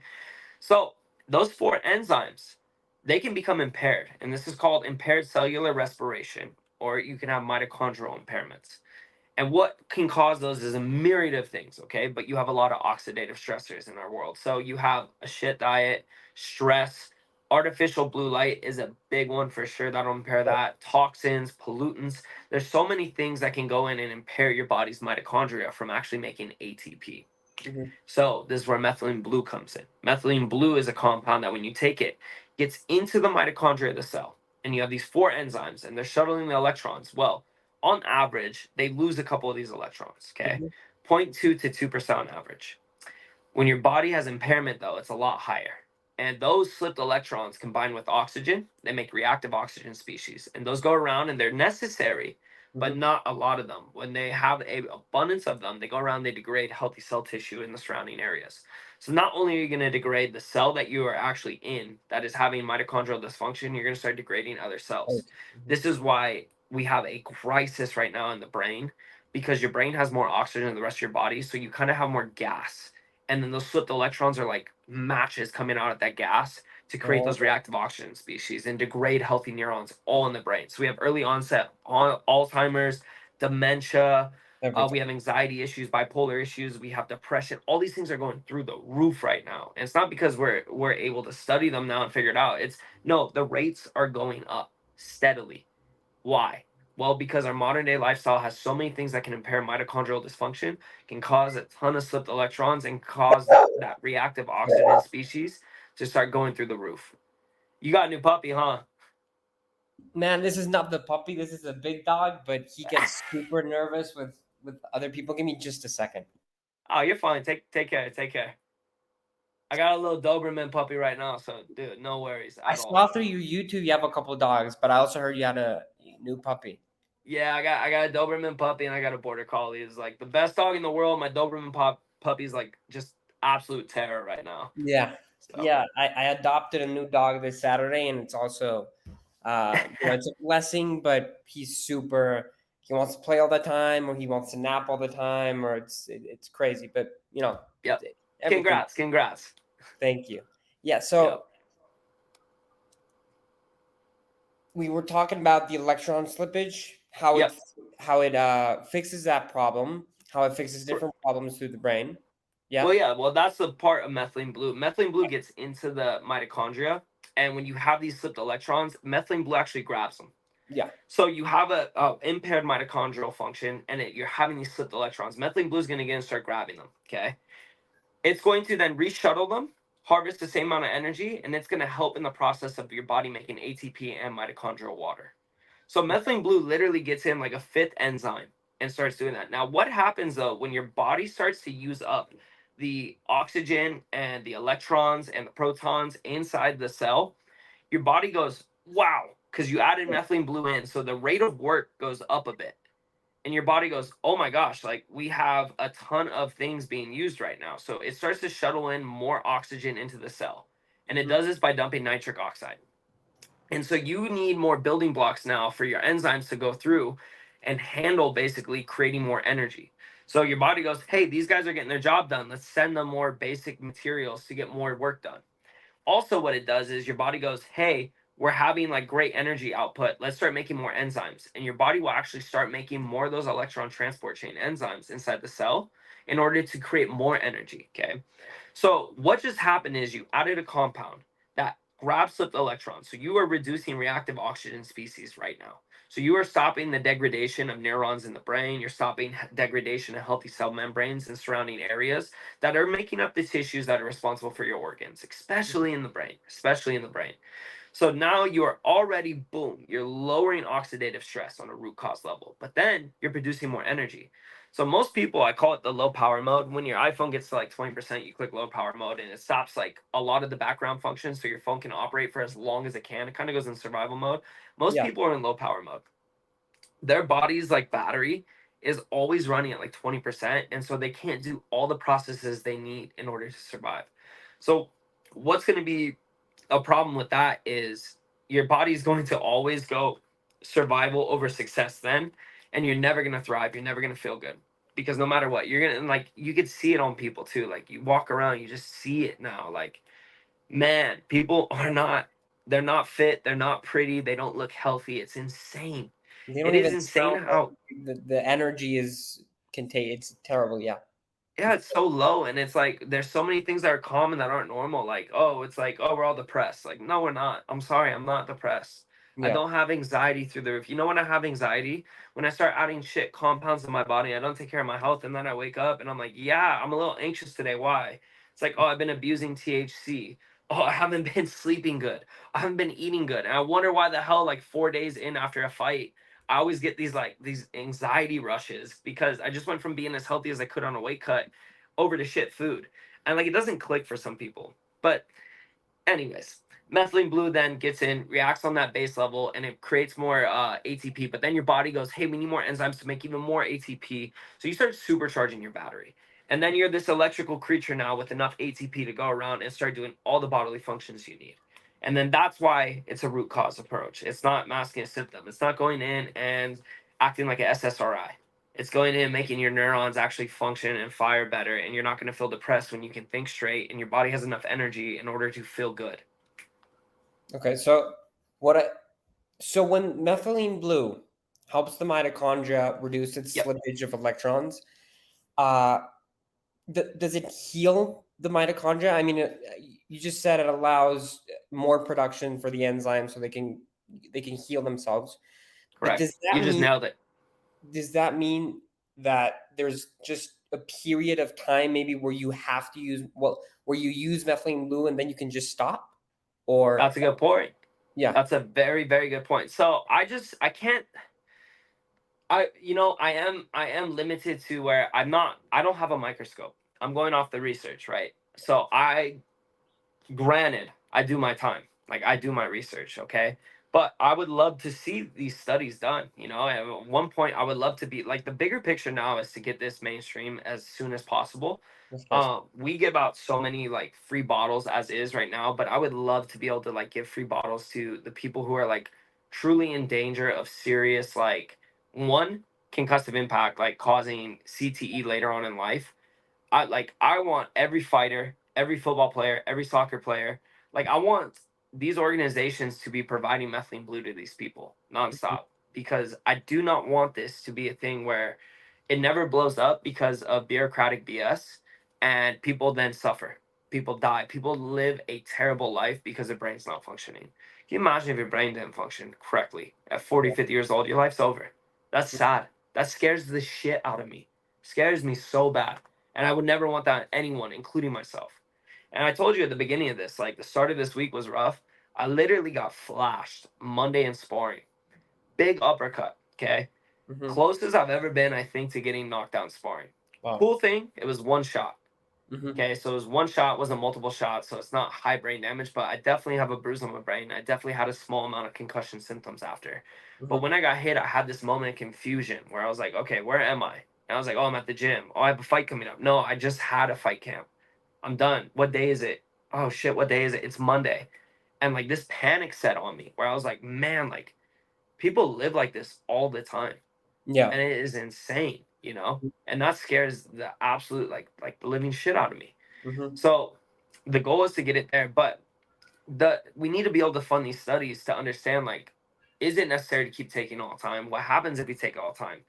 So those four enzymes, they can become impaired, and this is called impaired cellular respiration, or you can have mitochondrial impairments. And what can cause those is a myriad of things, okay? But you have a lot of oxidative stressors in our world. So you have a shit diet, stress, artificial blue light is a big one for sure. That'll impair that. Toxins, pollutants. There's so many things that can go in and impair your body's mitochondria from actually making ATP. Hmm. So this is where methylene blue comes in. Methylene blue is a compound that when you take it, gets into the mitochondria of the cell. And you have these four enzymes and they're shuttling the electrons. Well, on average, they lose a couple of these electrons, okay? Hmm. 0.2 to 2% on average. When your body has impairment, though, it's a lot higher. And those slipped electrons combined with oxygen, they make reactive oxygen species. And those go around and they're necessary, but Mhm. not a lot of them. When they have a abundance of them, they go around, they degrade healthy cell tissue in the surrounding areas. So not only are you going to degrade the cell that you are actually in that is having mitochondrial dysfunction, you're going to start degrading other cells. Mhm. This is why we have a crisis right now in the brain, because your brain has more oxygen than the rest of your body, so you kind of have more gas, and then those slipped electrons are like matches coming out of that gas to create Oh, those reactive oxygen species and degrade healthy neurons all in the brain. So we have early onset Alzheimer's, dementia, we everything. have anxiety issues, bipolar issues, we have depression. All these things are going through the roof right now. And it's not because we're able to study them now and figure it out. It's no, the rates are going up steadily. Why? Well, because our modern day lifestyle has so many things that can impair mitochondrial dysfunction, can cause a ton of slipped electrons, and cause that reactive oxygen species to start going through the roof. You got a new puppy, huh? Man, this is not the puppy. This is a big dog, but he gets super nervous with other people. Give me just a second. Oh, you're fine. Take care. Take care. I got a little Doberman puppy right now, so dude, no worries I at all. saw through your YouTube you have a couple dogs, but I also heard you had a new puppy. Yeah, I got a Doberman puppy and I got a border collie. It's like the best dog in the world. My Doberman puppy's like just absolute terror right now. Yeah, So yeah. I adopted a new dog this Saturday, and it's also, it's a blessing. But he's super. He wants to play all the time, or he wants to nap all the time, or it's crazy. But yep. everything. Congrats, congrats. Thank you. Yeah. Yep. So we were talking about the electron slippage, Yep. how it fixes that problem, how it fixes different problems through the brain. Well, Yeah. yeah, well, that's the part of methylene blue. Methylene blue gets into the mitochondria, and when you have these slipped electrons, methylene blue actually grabs them. Yeah. So you have a impaired mitochondrial function, and you're having these slipped electrons. Methylene blue is going to get and start grabbing them. Okay, it's going to then reshuttle them, harvest the same amount of energy, and it's going to help in the process of your body making ATP and mitochondrial water. So methylene blue literally gets in like a fifth enzyme and starts doing that. Now, what happens though when your body starts to use up the oxygen and the electrons and the protons inside the cell? Your body goes, wow, because you added methylene blue in. So the rate of work goes up a bit. And your body goes, oh my gosh, like we have a ton of things being used right now. So it starts to shuttle in more oxygen into the cell. And it Mhm. does this by dumping nitric oxide. And so you need more building blocks now for your enzymes to go through and handle basically creating more energy. So your body goes, hey, these guys are getting their job done. Let's send them more basic materials to get more work done. Also, what it does is your body goes, hey, we're having like great energy output. Let's start making more enzymes. And your body will actually start making more of those electron transport chain enzymes inside the cell in order to create more energy. Okay. So what just happened is you added a compound that grabs slipped electrons. So you are reducing reactive oxygen species right now. So you are stopping the degradation of neurons in the brain. You're stopping degradation of healthy cell membranes and surrounding areas that are making up the tissues that are responsible for your organs, especially in the brain, especially in the brain. So now you are already, boom, you're lowering oxidative stress on a root cause level, but then you're producing more energy. So most people, I call it the low power mode. When your iPhone gets to like 20%, you click low power mode and it stops like a lot of the background functions so your phone can operate for as long as it can. It kind of goes in survival mode. Most Yeah. people are in low power mode. Their body's like battery is always running at like 20%, and so they can't do all the processes they need in order to survive. So what's going to be a problem with that is your body's going to always go survival over success then, and you're never going to thrive, you're never going to feel good, because no matter what you're going to, like, you could see it on people too, like you walk around, you just see it now, like, man, people are not, they're not fit, they're not pretty, they don't look healthy. It's insane. They It don't is even insane sound how, the energy is contained. It's terrible. Yeah. yeah, it's so low, and it's like there's so many things that are common that aren't normal. Like, oh, it's like, oh, we're all depressed. Like, no, we're not. I'm sorry, I'm not depressed. I Yeah. don't have anxiety through the roof. You know when I have anxiety? When I start adding shit compounds in my body, I don't take care of my health, and then I wake up and I'm like, yeah, I'm a little anxious today. Why? It's like, oh, I've been abusing THC. Oh, I haven't been sleeping good. I haven't been eating good. And I wonder why the hell, like 4 days in after a fight, I always get these anxiety rushes because I just went from being as healthy as I could on a weight cut over to shit food. And like it doesn't click for some people. But Anyways, methylene blue then gets in, reacts on that base level, and it creates more ATP. But then your body goes, hey, we need more enzymes to make even more ATP. So you start supercharging your battery. And then you're this electrical creature now with enough ATP to go around and start doing all the bodily functions you need. And then that's why it's a root cause approach. It's not masking a symptom. It's not going in and acting like an SSRI. It's going in and making your neurons actually function and fire better, and you're not going to feel depressed when you can think straight and your body has enough energy in order to feel good. Okay, so when methylene blue helps the mitochondria reduce its Yep. slippage of electrons, uh, does it heal the mitochondria? I mean, you just said it allows more production for the enzymes so they can heal themselves. But Correct. You just nailed it. does that mean that there's just a period of time maybe where you have to use where you use methylene blue and then you can just stop? Or That's a good point. yeah. That's a very, very good point. So I can't I am limited to where I don't have a microscope. I'm going off the research, right? So granted, I do my time. Like I do my research, okay? But I would love to see these studies done. At one point, I would love to be like the bigger picture now is to get this mainstream as soon as possible. Of course. We give out so many like free bottles as is right now, but I would love to be able to like give free bottles to the people who are like truly in danger of serious like one concussive impact, like causing CTE later on in life. I want every fighter, every football player, every soccer player. Like I want these organizations to be providing methylene blue to these people nonstop because I do not want this to be a thing where it never blows up because of bureaucratic BS and people then suffer. People die. People live a terrible life because their brain's not functioning. Can you imagine if your brain didn't function correctly at 40, 50 years old? Your life's over. That's sad. That scares the shit out of me. Scares me so bad. And I would never want that on anyone, including myself. And I told you at the beginning of this, like the start of this week was rough. I literally got flashed Monday in sparring. Big uppercut. Okay. Mhm. Closest I've ever been, I think, to getting knocked down sparring. Wow. Cool thing, it was one shot. Mhm. Okay, so it was one shot, wasn't multiple shots, so it's not high brain damage, but I definitely have a bruise on my brain. I definitely had a small amount of concussion symptoms after. But Mhm. when I got hit, I had this moment of confusion where I was like, okay, where am I? And I was like, oh, I'm at the gym. Oh, I have a fight coming up. No, I just had a fight camp. I'm done. What day is it? Oh shit, what day is it? It's Monday. And like this panic set on me where I was like, man, like people live like this all the time. Yeah. And it is insane. And that scares the absolute like the living shit out of me. Mhm. So the goal is to get it there, but we need to be able to fund these studies to understand like, is it necessary to keep taking all the time? What happens if we take all the time?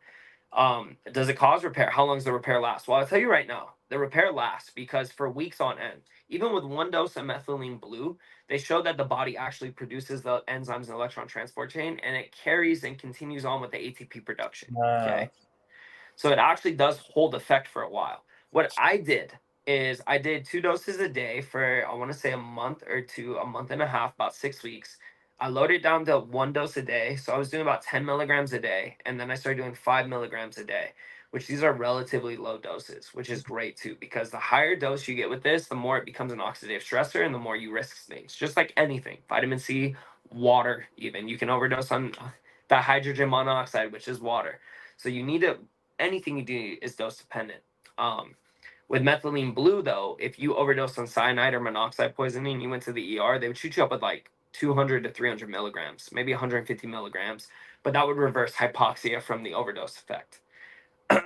Does it cause repair? How long does the repair last? Well, I'll tell you right now, the repair lasts because for weeks on end, even with one dose of methylene blue, they showed that the body actually produces the enzymes and electron transport chain, and it carries and continues on with the ATP production. Wow. Okay. So it actually does hold effect for a while. What I did is I did 2 doses a day for I want to say a month or two, a month and a half, about 6 weeks. I loaded it down to one dose a day. So I was doing about 10 milligrams a day. And then I started doing 5 milligrams a day, which these are relatively low doses, which is great too, because the higher dose you get with this, the more it becomes an oxidative stressor and the more you risk things. Just like anything, vitamin C, water, even. You can overdose on that hydrogen monoxide, which is water. So you need to anything you do is dose dependent. With methylene blue, though, if you overdose on cyanide or monoxide poisoning, you went to the ER, they would shoot you up with like 200 to 300 milligrams, maybe 150 milligrams, but that would reverse hypoxia from the overdose effect.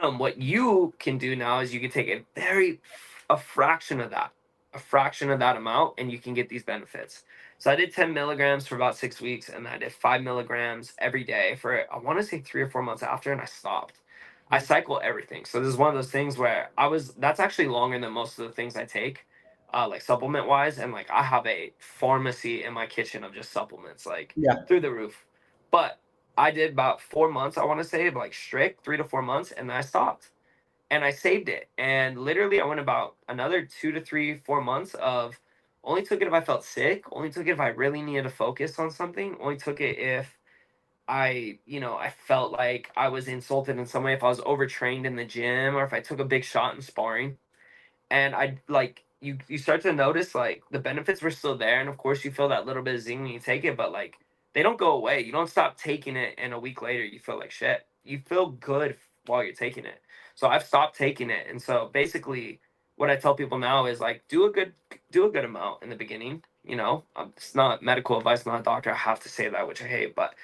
What you can do now is you can take a fraction of that amount, and you can get these benefits. So I did 10 milligrams for about 6 weeks, and I did 5 milligrams every day for I want to say 3 or 4 months after, and I stopped. I cycle everything. So this is one of those things where that's actually longer than most of the things I take, like supplement wise. And like I have a pharmacy in my kitchen of just supplements, like Yeah. through the roof. But I did about 4 months, I want to say, like strict 3 to 4 months, and then I stopped. And I saved it. And literally I went about another 2 to 3, 4 months of only took it if I felt sick, only took it if I really needed to focus on something, only took it if I felt like I was insulted in some way, if I was overtrained in the gym or if I took a big shot in sparring. And I like, you start to notice like the benefits were still there, and of course you feel that little bit of zing when you take it, but like they don't go away. You don't stop taking it, and a week later you feel like shit. You feel good while you're taking it. So I've stopped taking it, and so basically, what I tell people now is like do a good amount in the beginning. You know, it's not medical advice, not a doctor. I have to say that, which I hate, but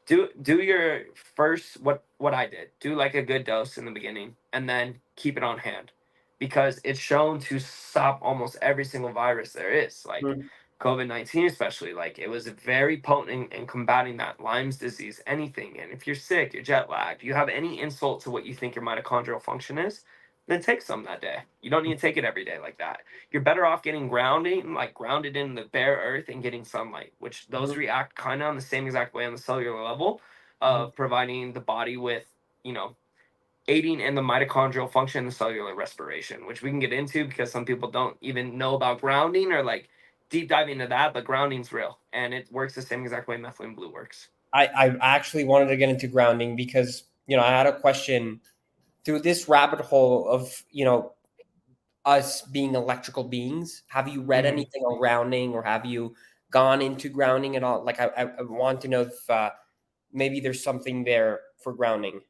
do your first what I did. Do like a good dose in the beginning, and then keep it on hand, because it's shown to stop almost every single virus there is, like Mhm. COVID-19 especially. Like it was very potent in combating that Lyme's disease, anything. And if you're sick, you're jet lagged, you have any insult to what you think your mitochondrial function is, then take some that day. You don't need to take it every day like that. You're better off getting grounding, like grounded in the bare earth and getting sunlight, which those Mhm. react kind of on the same exact way on the cellular level Mhm. of providing the body with, you know, aiding in the mitochondrial function and the cellular respiration, which we can get into because some people don't even know about grounding or like deep diving into that, but grounding's real and it works the same exact way methylene blue works. I actually wanted to get into grounding because, I had a question through this rabbit hole of, us being electrical beings. Have you read Mm-hmm. anything on grounding, or have you gone into grounding at all? Like, I want to know if maybe there's something there for grounding.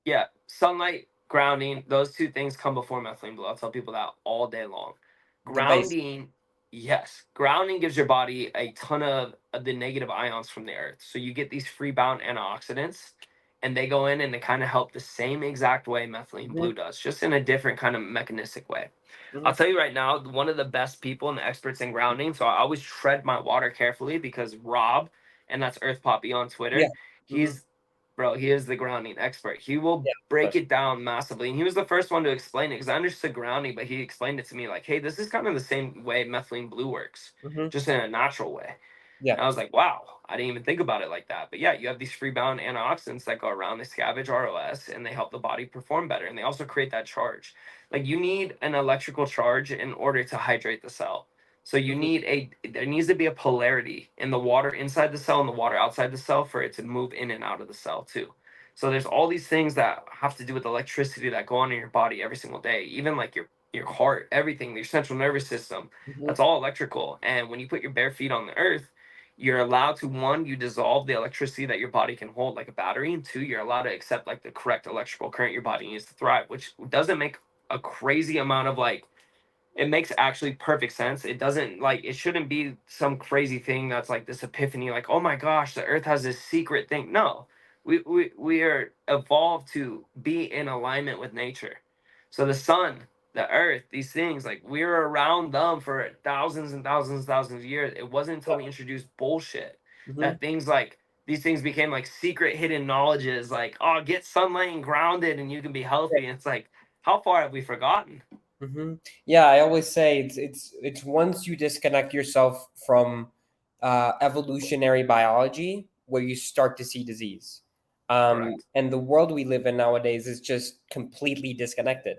Yeah, sunlight, grounding, those two things come before methylene blue. I'll tell people that all day long. The base. Grounding, yes, grounding gives your body a ton of the negative ions from the earth. So you get these free bound antioxidants, and they go in and they kind of help the same exact way methylene Mhm. blue does, just in a different kind of mechanistic way. I'll Mhm. tell you right now, one of the best people and the experts in grounding. So I always tread my water carefully because Rob, and that's Earth Poppy on Yeah. Twitter, Mhm. he's bro, he is the grounding expert. He will Yeah. Of break course. it down massively. And he was the first one to explain it because I understood grounding, but he explained it to me like, hey, this is kind of the same way methylene blue works, Mhm. just in a natural way. Yeah. And I was like, wow, I didn't even think about it like that. But yeah, you have these free bound antioxidants that go around, they scavenge ROS and they help the body perform better. And they also create that charge. Like you need an electrical charge in order to hydrate the cell. So you Mhm. need there needs to be a polarity in the water inside the cell and the water outside the cell for it to move in and out of the cell too. So there's all these things that have to do with electricity that go on in your body every single day, even like your heart, everything, your central nervous system. Mhm. That's all electrical. And when you put your bare feet on the earth, you're allowed to, one, you dissolve the electricity that your body can hold like a battery, and two, you're allowed to accept like the correct electrical current your body needs to thrive, which doesn't make a crazy amount of like, it makes actually perfect sense. It doesn't like, it shouldn't be some crazy thing that's like this epiphany, like, oh my gosh, the earth has this secret thing. No, we are evolved to be in alignment with nature. So the sun, the earth, these things, like we're around them for thousands and thousands and thousands of years. It wasn't until Yeah. we introduced bullshit Mhm. that things like these things became like secret hidden knowledges, like, oh, get sunlight and grounded and you can be healthy. And it's like, how far have we forgotten? Hmm. Yeah, I always say it's once you disconnect yourself from evolutionary biology where you start to see disease. Correct. And the world we live in nowadays is just completely disconnected.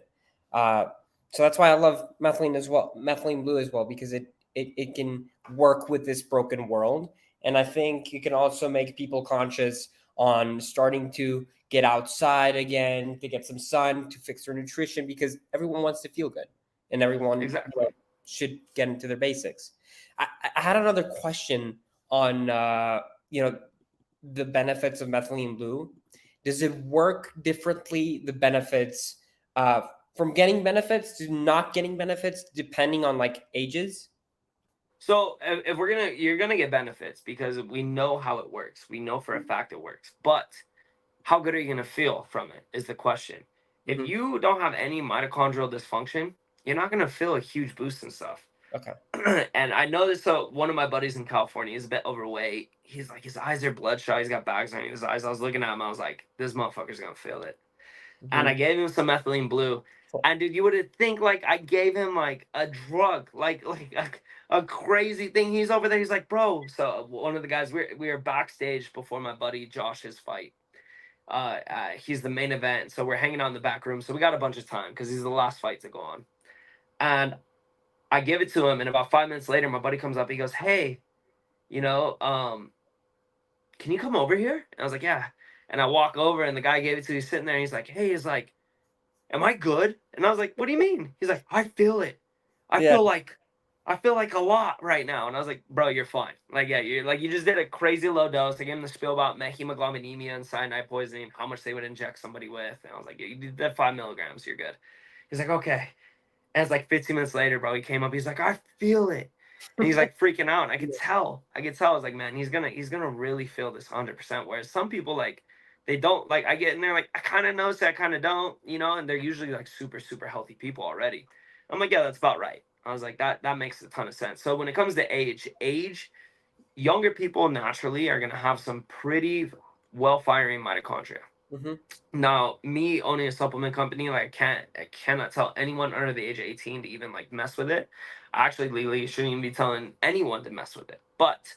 Uh, so that's why I love methylene as well, methylene blue as well, because it can work with this broken world. And I think it can also make people conscious on starting to get outside again, to get some sun, to fix their nutrition, because everyone wants to feel good and everyone Exactly. should get into their basics. I had another question on the benefits of methylene blue. Does it work differently? The benefits uh, from getting benefits to not getting benefits depending on like ages? So if we're gonna, you're gonna get benefits because we know how it works. We know for a fact it works. But how good are you gonna feel from it is the question. If Hmm. you don't have any mitochondrial dysfunction, you're not gonna feel a huge boost and stuff. Okay. And I know this. So one of my buddies in California is a bit overweight. He's like, his eyes are bloodshot. He's got bags on his eyes. I was looking at him. I was like, this motherfucker's gonna feel it. And I Hmm. gave him some methylene blue. And dude, you would think like I gave him like a drug, like a crazy thing. He's over there. He's like, bro. So one of the guys, we were backstage before my buddy Josh's fight. He's the main event, so we're hanging out in the back room. So we got a bunch of time because he's the last fight to go on. And I give it to him, and about 5 minutes later, my buddy comes up. He goes, "Hey, you know, can you come over here?" And I was like, "Yeah." And I walk over, and the guy gave it to. He's sitting there. And he's like, "Hey," he's like, am I good? And I was like, what do you mean? He's like, I feel it. I Yeah. feel like I feel like a lot right now. And I was like, bro, you're fine. Like, yeah, you're like, you just did a crazy low dose. I gave him the spiel about methemoglobinemia and cyanide poisoning, how much they would inject somebody with. And I was like, yeah, you did that 5 milligrams, you're good. He's like, okay. And it's like 15 minutes later, bro, he came up. He's like, I feel it. And he's like freaking out. And I could tell. I could tell. I was like, man, he's gonna really feel this 100%. Whereas some people like they don't like. I get in there like I kind of notice, I kind of don't, and they're usually like super super healthy people already. I'm like, yeah, that's about right. I was like, that makes a ton of sense. So when it comes to age, younger people naturally are gonna have some pretty well firing mitochondria. Hmm. Now, me owning a supplement company, like I cannot tell anyone under the age of 18 to even like mess with it. Actually, legally, shouldn't even be telling anyone to mess with it. But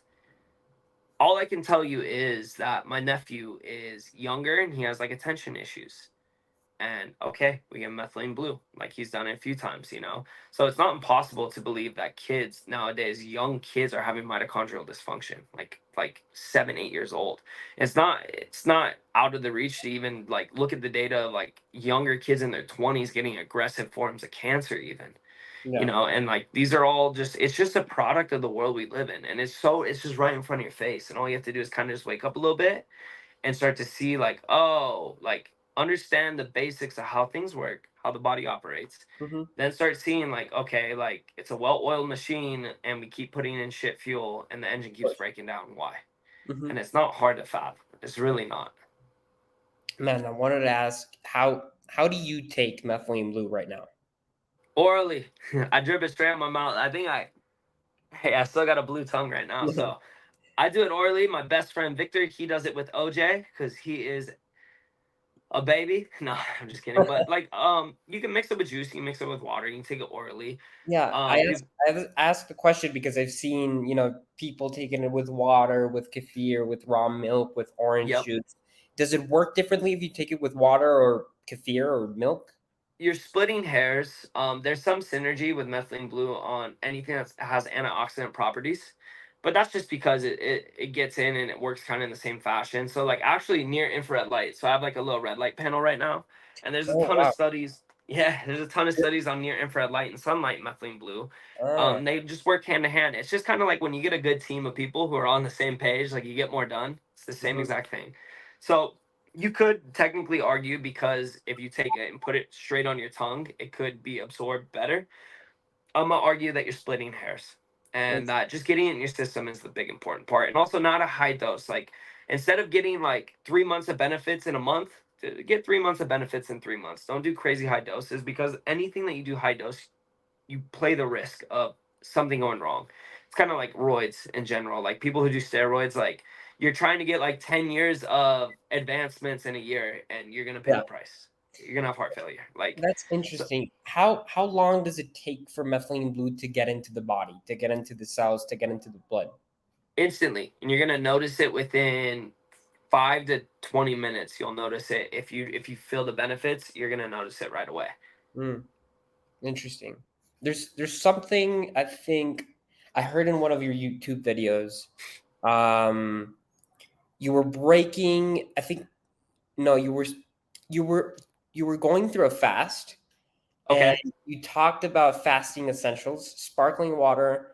all I can tell you is that my nephew is younger and he has like attention issues. And okay, we get methylene blue, like he's done it a few times. So it's not impossible to believe that kids nowadays, young kids, are having mitochondrial dysfunction, like 7, 8 years old. It's not out of the reach to even like look at the data of like younger kids in their 20s getting aggressive forms of cancer, even. Yeah. And like these are all it's just a product of the world we live in, and it's just right in front of your face, and all you have to do is kind of just wake up a little bit and start to see like, oh, like understand the basics of how things work, how the body operates. Hmm. Then start seeing like, okay, like it's a well-oiled machine and we keep putting in shit fuel and the engine keeps breaking down. Why? Hmm. And it's not hard to fathom. It's really not. Man, I wanted to ask how do you take methylene blue right now? Orally, I drip it straight out my mouth. I think hey, I still got a blue tongue right now. So I do it orally. My best friend Victor, he does it with OJ because he is a baby. No, I'm just kidding. But like, you can mix it with juice. You can mix it with water. You can take it orally. Yeah, We've I asked the question because I've seen, people taking it with water, with kefir, with raw milk, with orange Yep. juice. Does it work differently if you take it with water or kefir or milk? You're splitting hairs. There's some synergy with methylene blue on anything that has antioxidant properties, but that's just because it gets in and it works kind of in the same fashion. So like actually near infrared light. So I have like a little red light panel right now, and there's a Oh, ton of wow. studies. Yeah, there's a ton of studies on near infrared light and sunlight methylene blue. Ah, They just work hand to hand. It's just kind of like when you get a good team of people who are on the same page, like you get more done. It's the same mhm. exact thing. So you could technically argue because if you take it and put it straight on your tongue, it could be absorbed better. I'm gonna argue that you're splitting hairs and that just getting it in your system is the big important part. And also not a high dose. Like instead of getting like 3 months of benefits in a month, to get 3 months of benefits in 3 months. Don't do crazy high doses because anything that you do high dose, you play the risk of something going wrong. It's kind of like roids in general. Like people who do steroids, like you're trying to get like 10 years of advancements in a year and you're going to pay Yeah, the price. You're going to have heart failure. Like, that's so interesting. How long does it take for methylene blue to get into the body, to get into the cells, to get into the blood? instantly. And you're going to notice it within 5 to 20 minutes. You'll notice it. If you feel the benefits, you're going to notice it right away. Hmm, interesting. There's something I think I heard in one of your YouTube videos. Um, you were breaking. I think no, you were you were going through a fast, and Okay. you talked about fasting essentials: sparkling water,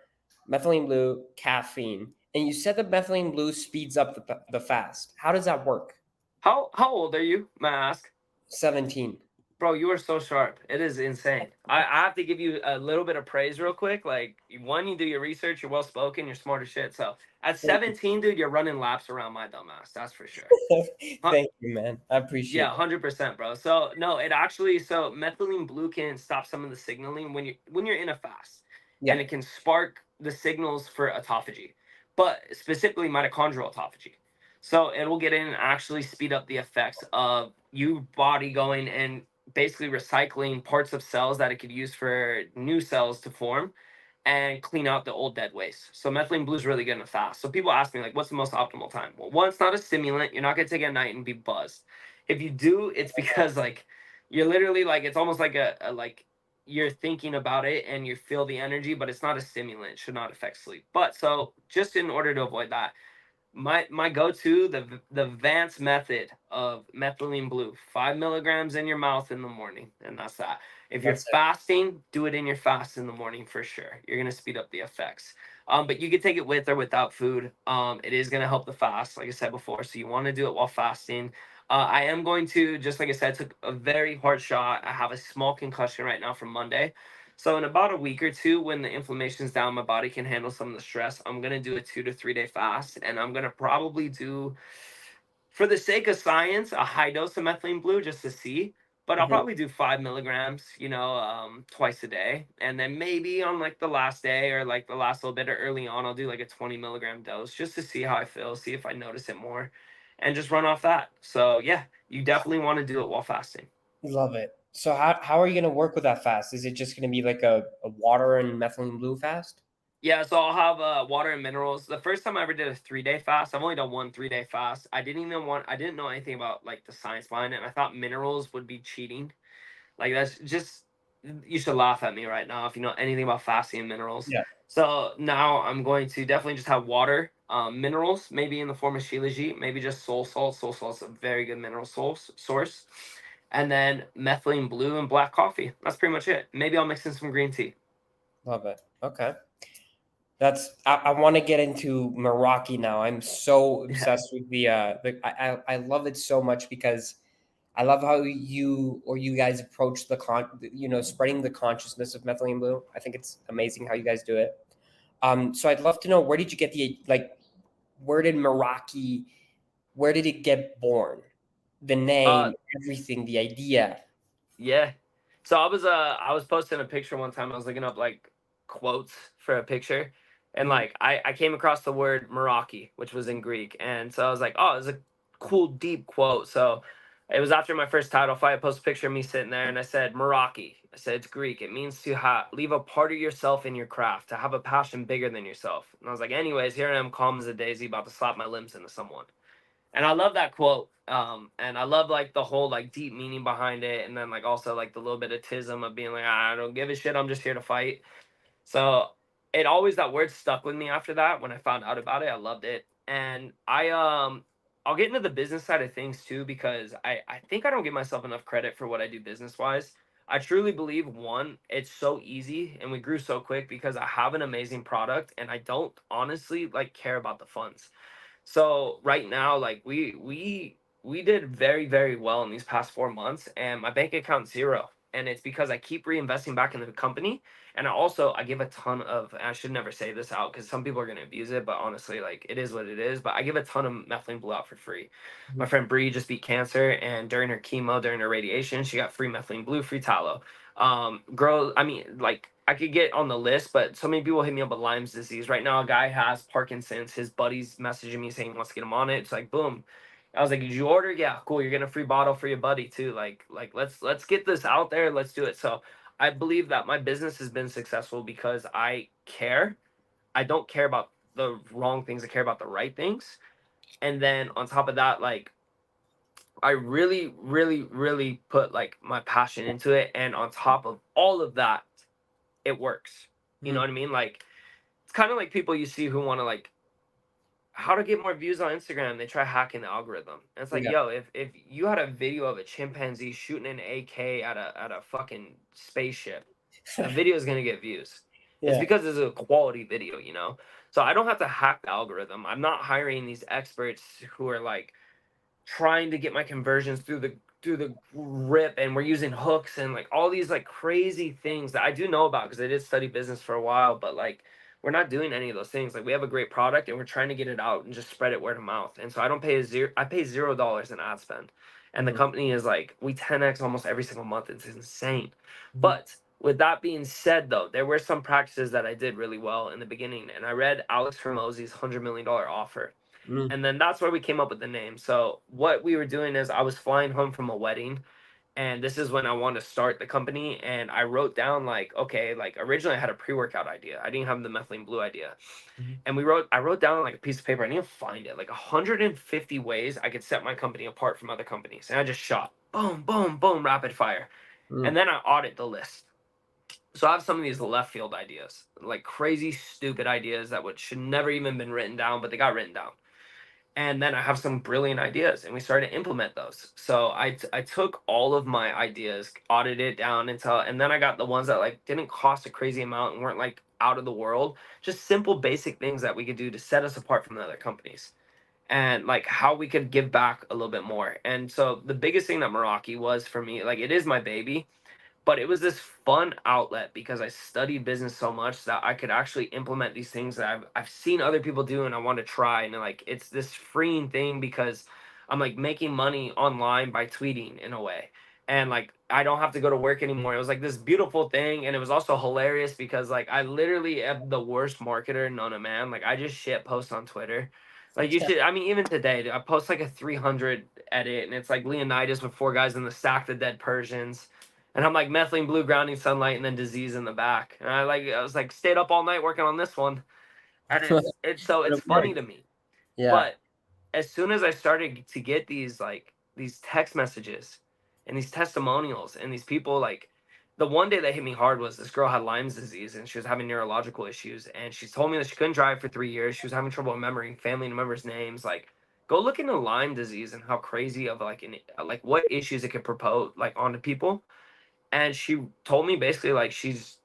methylene blue, caffeine, and you said that methylene blue speeds up the fast. How does that work? How old are you? May I ask? 17. Bro, you are so sharp. It is insane. I have to give you a little bit of praise real quick. Like, one, you do your research, you're well spoken, you're smart as shit. So at Thank you. 17, dude, you're running laps around my dumbass. That's for sure. Huh, Thank you, man. I yeah, appreciate that. 100%, bro. So no, it actually so methylene blue can stop some of the signaling when you're in a fast, and Yeah, it can spark the signals for autophagy, but specifically mitochondrial autophagy. So it will get in and actually speed up the effects of you body going and basically recycling parts of cells that it could use for new cells to form and clean out the old dead waste. So methylene blue is really good in a fast. So people ask me like, what's the most optimal time? Well, one, it's not a stimulant. You're not gonna take it at night and be buzzed. If you do, it's because like you're literally like it's almost like a like you're thinking about it and you feel the energy, but it's not a stimulant. It should not affect sleep. But so just in order to avoid that, My go-to, the Vance method of methylene blue, 5 milligrams in your mouth in the morning, and that's that. If you're That's it. fasting, do it in your fast in the morning for sure. You're gonna speed up the effects. But you can take it with or without food. It is gonna help the fast, like I said before. So you want to do it while fasting. I am going to, just like I said, took a very hard shot. I have a small concussion right now from Monday. So in about a week or two, when the inflammation's down, my body can handle some of the stress. I'm gonna do a 2 to 3 day fast, and I'm gonna probably do, for the sake of science, a high dose of methylene blue just to see. But I'll Mhm. probably do 5 milligrams, twice a day, and then maybe on like the last day or like the last little bit or early on, I'll do like a 20 milligram dose just to see how I feel, see if I notice it more, and just run off that. So yeah, you definitely want to do it while fasting. Love it. So how are you gonna work with that fast? Is it just gonna be like a water and methylene blue fast? Yeah, so I'll have water and minerals. The first time I ever did a 3 day fast, I've only done one 3 day fast. I didn't know anything about like the science behind it. And I thought minerals would be cheating. Like that's just, you should laugh at me right now if you know anything about fasting and minerals. Yeah. So now I'm going to definitely just have water, minerals, maybe in the form of shilajit, maybe just soul salt. Soul salt's a very good mineral source. And then methylene blue and black coffee. That's pretty much it. Maybe I'll mix in some green tea. Love it. Okay. I want to get into Meraki now. I'm so Yeah. obsessed with I love it so much because I love how you guys approach spreading the consciousness of methylene blue. I think it's amazing how you guys do it. So I'd love to know, where did you get where did Meraki, where did it get born? The Uh, name, everything, the idea. Yeah. So I was posting a picture one time. I was looking up like quotes for a picture, and Mhm. like I came across the word Meraki, which was in Greek, and so I was like, oh, it's a cool deep quote. So it was after my first title fight. I posted a picture of me sitting there, and I said Meraki. I said it's Greek. It means to leave a part of yourself in your craft, to have a passion bigger than yourself. And I was like, anyways, here I am, calm as a daisy, about to slap my limbs into someone. And I love that quote. And I love like the whole like deep meaning behind it, and then like also like the little bit of tism of being like, I don't give a shit, I'm just here to fight. So it always, that word stuck with me after that. When I found out about it, I loved it. And I'll get into the business side of things too, because I think I don't give myself enough credit for what I do business wise. I truly believe, one, it's so easy and we grew so quick because I have an amazing product and I don't honestly like care about the funds. So right now, like we did very, very well in these past 4 months, and my bank account's zero. And it's because I keep reinvesting back in the company, and I give a ton of. And I should never say this out because some people are gonna abuse it, but honestly, like it is what it is. But I give a ton of methylene blue out for free. My Mhm. friend Bree just beat cancer, and during her chemo, during her radiation, she got free methylene blue, free tallow. Girl, I mean, like I could get on the list, but so many people hit me up with Lyme's disease. Right now, a guy has Parkinson's. His buddy's messaging me saying he wants to get him on it. It's like boom. I was like, did you order? Yeah, cool. You're getting a free bottle for your buddy too. Like let's get this out there. Let's do it. So I believe that my business has been successful because I care. I don't care about the wrong things. I care about the right things. And then on top of that, like I really, really, really put like my passion into it. And on top of all of that, it works. You know Mhm. what I mean? Like it's kind of like people you see who want to like how to get more views on Instagram. They try hacking the algorithm. And it's like, Yeah. yo, if you had a video of a chimpanzee shooting an AK at a fucking spaceship, that video is gonna get views. It's Yeah. because it's a quality video, you know. So I don't have to hack the algorithm. I'm not hiring these experts who are like trying to get my conversions through the rip, and we're using hooks and like all these like crazy things that I do know about because I did study business for a while, but like we're not doing any of those things. Like we have a great product and we're trying to get it out and just spread it word of mouth. And so I pay $0 in ad spend. And the Mhm. company is like we 10x almost every single month. It's insane. Mhm. But with that being said though, there were some practices that I did really well in the beginning. And I read Alex Hormozzi's $100 million offer, Mhm. and then that's where we came up with the name. So what we were doing is I was flying home from a wedding, and this is when I wanted to start the company. And I wrote down like, okay, like originally I had a pre-workout idea. I didn't have the methylene blue idea. Mhm. And I wrote down like a piece of paper. I need to find it, like 150 ways I could set my company apart from other companies. And I just shot boom, boom, boom, rapid fire. And Mhm. then I audit the list. So I have some of these left field ideas, like crazy stupid ideas that would should never even been written down, but they got written down. And then I have some brilliant ideas, and we started to implement those. So I took all of my ideas, audited it down until, and then I got the ones that like didn't cost a crazy amount and weren't like out of the world, just simple basic things that we could do to set us apart from the other companies, and like how we could give back a little bit more. And so the biggest thing that Meraki was for me, like, it is my baby, but it was this fun outlet because I studied business so much that I could actually implement these things that I've seen other people do and I want to try. And like, it's this freeing thing because I'm like making money online by tweeting in a way. And like, I don't have to go to work anymore. It was like this beautiful thing. And it was also hilarious because like, I literally am the worst marketer known to man. Like, I just shit post on Twitter. Like, you should, I mean, even today, I post like a 300 edit and it's like Leonidas with four guys in the sack, the dead Persians, and I'm like methylene blue, grounding sunlight, and then disease in the back. And I was like stayed up all night working on this one, and it's so But it's it worked. funny to me. Yeah. But as soon as I started to get these text messages and these testimonials and these people, like, the one day that hit me hard was this girl had Lyme's disease and she was having neurological issues, and she told me that she couldn't drive for 3 years. She was having trouble remembering family members' names. Like, go look into Lyme disease and how crazy of like like what issues it could propose like onto people. And she told me basically like she's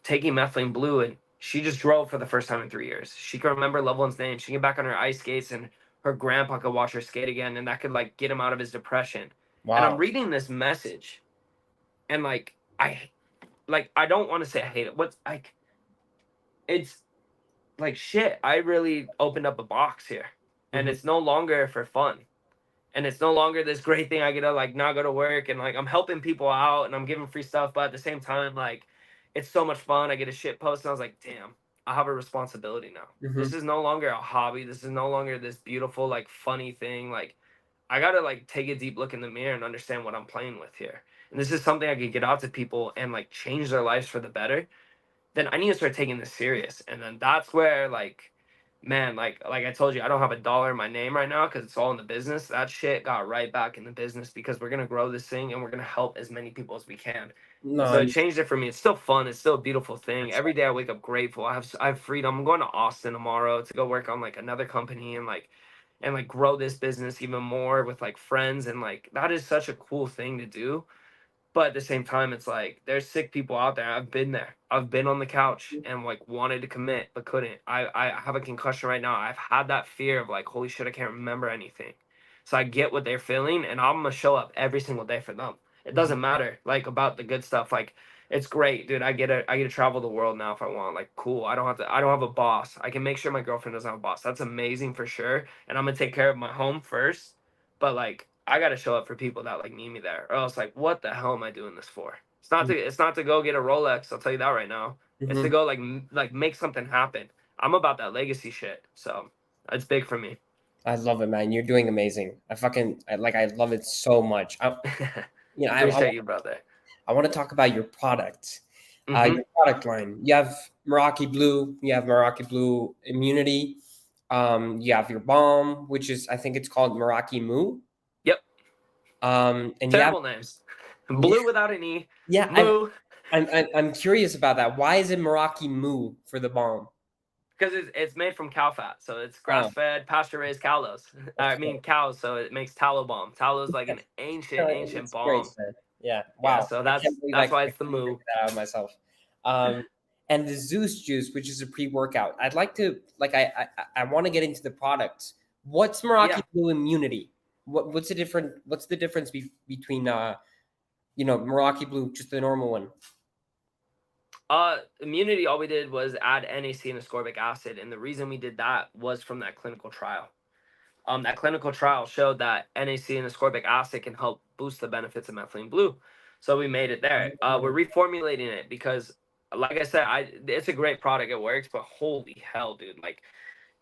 taking methylene blue, and she just drove for the first time in 3 years. She can remember loved one's name. She can get back on her ice skates, and her grandpa could watch her skate again, and that could like get him out of his depression. And I'm Wow. reading this message, and like I don't want to say I hate it. What's like, it's like shit. I really opened up a box here, and Hmm. it's no longer for fun, and it's no longer this great thing I get to like not go to work, and like I'm helping people out and I'm giving free stuff, but at the same time, like, it's so much fun. I get a shit post and I was like, damn, I have a responsibility now. Hmm. This is no longer a hobby. This is no longer this beautiful, like, funny thing. Like, I gotta like take a deep look in the mirror and understand what I'm playing with here. And this is something I could get out to people and like change their lives for the better. Then I need to start taking this serious. And then that's where, like, man, like I told you, I don't have a dollar in my name right now because it's all in the business. That shit got right back in the business because we're gonna grow this thing and we're gonna help as many people as we can. And No, so it and changed it for me. It's still fun. It's still a beautiful thing. Every day I wake up grateful. I have freedom. I'm going to Austin tomorrow to go work on like another company and like grow this business even more with like friends, and like that is such a cool thing to do. But at the same time, it's like there's sick people out there. I've been there. I've been on the couch and like wanted to commit but couldn't. I have a concussion right now. I've had that fear of like, holy shit, I can't remember anything. So I get what they're feeling, and I'm gonna show up every single day for them. It Mhm. doesn't matter like about the good stuff. Like, it's great, dude. I get to travel the world now if I want. Like, cool. I don't have a boss. I can make sure my girlfriend doesn't have a boss. That's amazing for sure. And I'm gonna take care of my home first. But like, I gotta show up for people that like need me there, or else like, what the hell am I doing this for? It's not to go get a Rolex. I'll tell you that right now. It's to Mhm. go like like make something happen. I'm about that legacy shit, so it's big for me. I love it, man. You're doing amazing. I love it so much. You know, Appreciate you, brother. I want to talk about your product, Mm-hmm. your product line. You have Meraki Blue. You have Meraki Blue Immunity. You have your balm, which is I think it's called Meraki Moo. Yep. And you have Terrible names. yeah, Blue without an E. yeah. Moo. I'm curious about that. Why is it Meraki Moo for the balm? Because it's made from cow fat, so it's Oh, grass fed, pasture raised cows. of I mean course. cows, so it makes tallow balm. Tallow is like an ancient It's great, balm. man. Yeah. Yeah, Wow. so I can't believe that's why I it's the couldn't moo. figure that out myself. Um, and the Zeus juice, which is a pre-workout. I'd like to like I want to get into the product. What's Meraki Yeah. Blue Immunity? What's the difference between Meraki Blue, just the normal one? Immunity, all we did was add NAC and ascorbic acid, and the reason we did that was from that clinical trial. That clinical trial showed that NAC and ascorbic acid can help boost the benefits of methylene blue. So we made it there. We're reformulating it because, like I said, it's a great product. It works, but holy hell, dude! Like,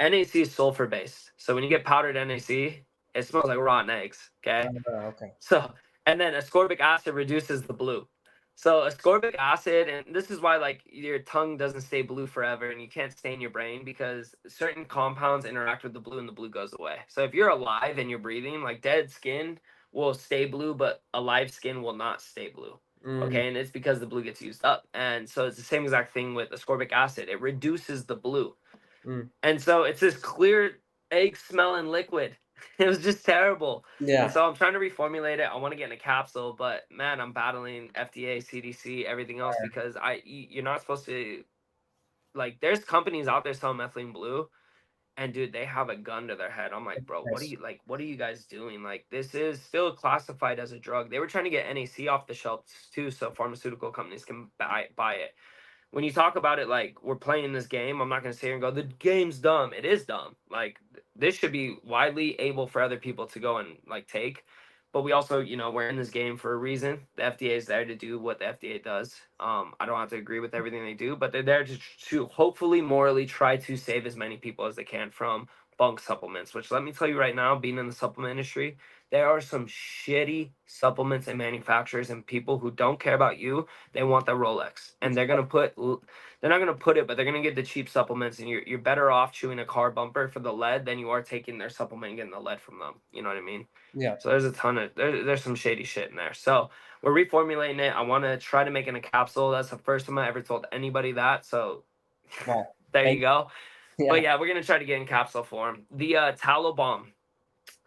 NAC is sulfur based. So when you get powdered NAC, it smells like rotten eggs. Okay. Okay. So, and then ascorbic acid reduces the blue. So ascorbic acid, and this is why like your tongue doesn't stay blue forever, and you can't stay in your brain because certain compounds interact with the blue, and the blue goes away. So if you're alive and you're breathing, like, dead skin will stay blue, but alive skin will not stay blue. Mm, Okay, and it's because the blue gets used up. And so it's the same exact thing with ascorbic acid. It reduces the blue. mm, And so it's this clear. egg smelling liquid. It was just terrible. And Yeah. so I'm trying to reformulate it. I want to get in a capsule, but man, I'm battling FDA, CDC, everything else because you're not supposed to, like, there's companies out there selling methylene blue, and dude, they have a gun to their head. I'm like, bro, Yes. what are you guys doing? Like, this is still classified as a drug. They were trying to get NAC off the shelves too, so pharmaceutical companies can buy it. When you talk about it like we're playing this game, I'm not going to sit here and go, the game's dumb. It is dumb. Like, this should be widely able for other people to go and like take. But we also, we're in this game for a reason. The FDA is there to do what the FDA does. I don't have to agree with everything they do, but they're there to hopefully morally try to save as many people as they can from bunk supplements. Which, let me tell you right now, being in the supplement industry, there are some shitty supplements and manufacturers and people who don't care about you. They want the Rolex, and they're not gonna put it, but they're gonna get the cheap supplements, and you're better off chewing a car bumper for the lead than you are taking their supplement and getting the lead from them. You know what I mean? Yeah. So there's a ton of there's some shady shit in there. So we're reformulating it. I want to try to make it in a capsule. That's the first time I ever told anybody that. So Wow. there you Thank go. But Yeah. yeah, we're gonna try to get in capsule form. The tallow balm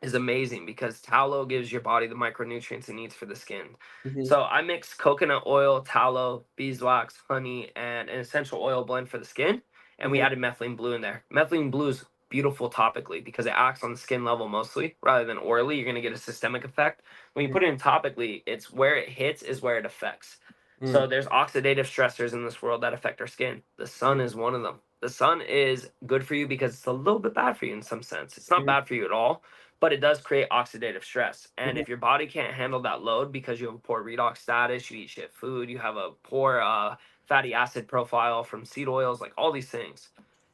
is amazing because tallow gives your body the micronutrients it needs for the skin. Mm-hmm. So I mix coconut oil, tallow, beeswax, honey, and an essential oil blend for the skin, and we Mm-hmm. added methylene blue in there. Methylene blue is beautiful topically because it acts on the skin level mostly rather than orally. You're going to get a systemic effect. When you put it in topically, it's where it hits is where it affects. Mm-hmm. So there's oxidative stressors in this world that affect our skin. The sun is one of them. The sun is good for you because it's a little bit bad for you in some sense. It's not Mm-hmm. bad for you at all, but it does create oxidative stress. And Mm-hmm. if your body can't handle that load because you have a poor redox status, you eat shit food, you have a poor fatty acid profile from seed oils, like all these things,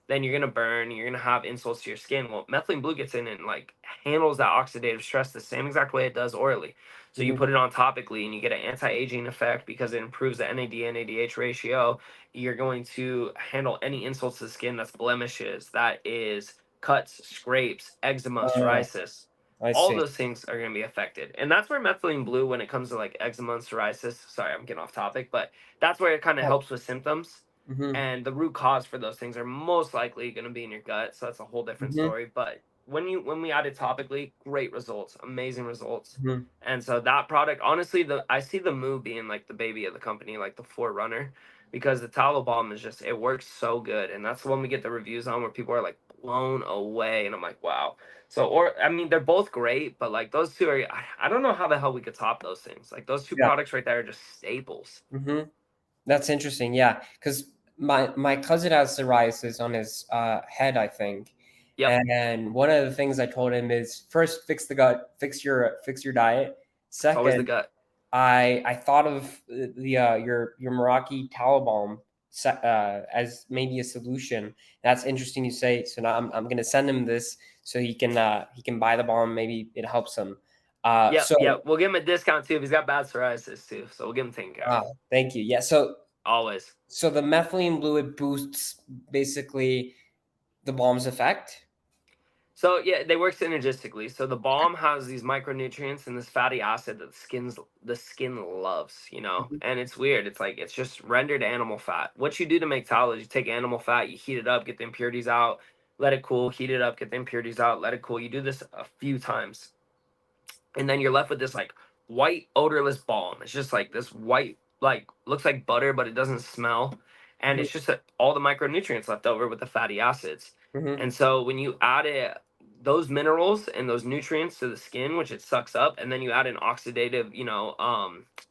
then you're gonna burn. You're gonna have insults to your skin. Well, methylene blue gets in and like handles that oxidative stress the same exact way it does orally. So you Mm-hmm. put it on topically, and you get an anti-aging effect because it improves the NAD/NADH ratio. You're going to handle any insults to the skin that's blemishes, that is cuts, scrapes, eczema, Uh, psoriasis. I All see. those things are going to be affected. And that's where methylene blue, when it comes to like eczema and psoriasis, sorry, I'm getting off topic, but that's where it kind of Oh. helps with symptoms. Mm-hmm. And the root cause for those things are most likely going to be in your gut. So that's a whole different Mm-hmm. story. But when we add it topically, great results, amazing results. Mm-hmm. And so that product, honestly, I see the Moo being like the baby of the company, like the forerunner, because the tallow balm is just, it works so good, and that's the one we get the reviews on where people are like blown away, and I'm like, wow. So, or I mean, they're both great, but like those two are, I don't know how the hell we could top those things. Like those two Yeah. products right there are just staples. Mm-hmm. That's interesting. Yeah, because my cousin has psoriasis on his head, I think. Yep. And one of the things I told him is first fix the gut, fix your diet. It's always the Second, gut. I thought of your Meraki tallow balm as maybe a solution. That's interesting you say. So now I'm gonna send him this so he can buy the balm. Maybe it helps him. Yep, So yep. We'll give him a discount too if he's got bad psoriasis too. So we'll give him taken care of. thank you. Yeah. Always. So the methylene blue it boosts basically the bomb's effect. So yeah, they work synergistically. So the balm has these micronutrients and this fatty acid that the skin loves, Mhm. And it's weird. It's like it's just rendered animal fat. What you do to make tallow is you take animal fat, you heat it up, get the impurities out, let it cool, heat it up, get the impurities out, let it cool. You do this a few times, and then you're left with this like white odorless balm. It's just like this white, like looks like butter, but it doesn't smell, and Mhm. it's just all the micronutrients left over with the fatty acids. Mhm. And so when you add it, those minerals and those nutrients to the skin, which it sucks up, and then you add an oxidative,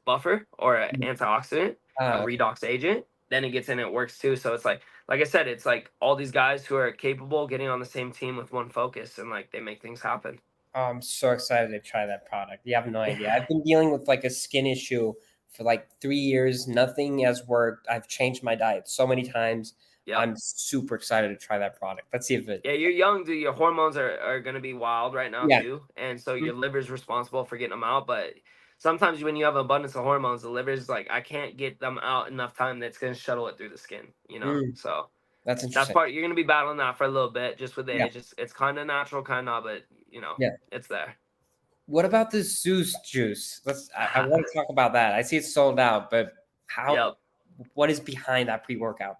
buffer or an Mhm. antioxidant, a Okay. redox agent, then it gets in, it works too. So it's like I said, it's like all these guys who are capable getting on the same team with one focus, and like they make things happen. I'm so excited to try that product. You have no idea. I've been dealing with like a skin issue for like 3 years. Nothing has worked. I've changed my diet so many times. Yep. I'm super excited to try that product. Let's see if it. Yeah, you're young, dude. Your hormones are going to be wild right now Yeah. too, and so Mhm. your liver's responsible for getting them out. But sometimes when you have abundance of hormones, the liver's like, I can't get them out enough time. That's going to shuttle it through the skin. Mm, So that's that's interesting. part you're going to be battling that for a little bit, just with Yeah. age. It's kind of natural, kind of, but Yeah. it's there. What about the Zeus juice? I want to talk about that. I see it's sold out, but how Yep. what is behind that pre-workout?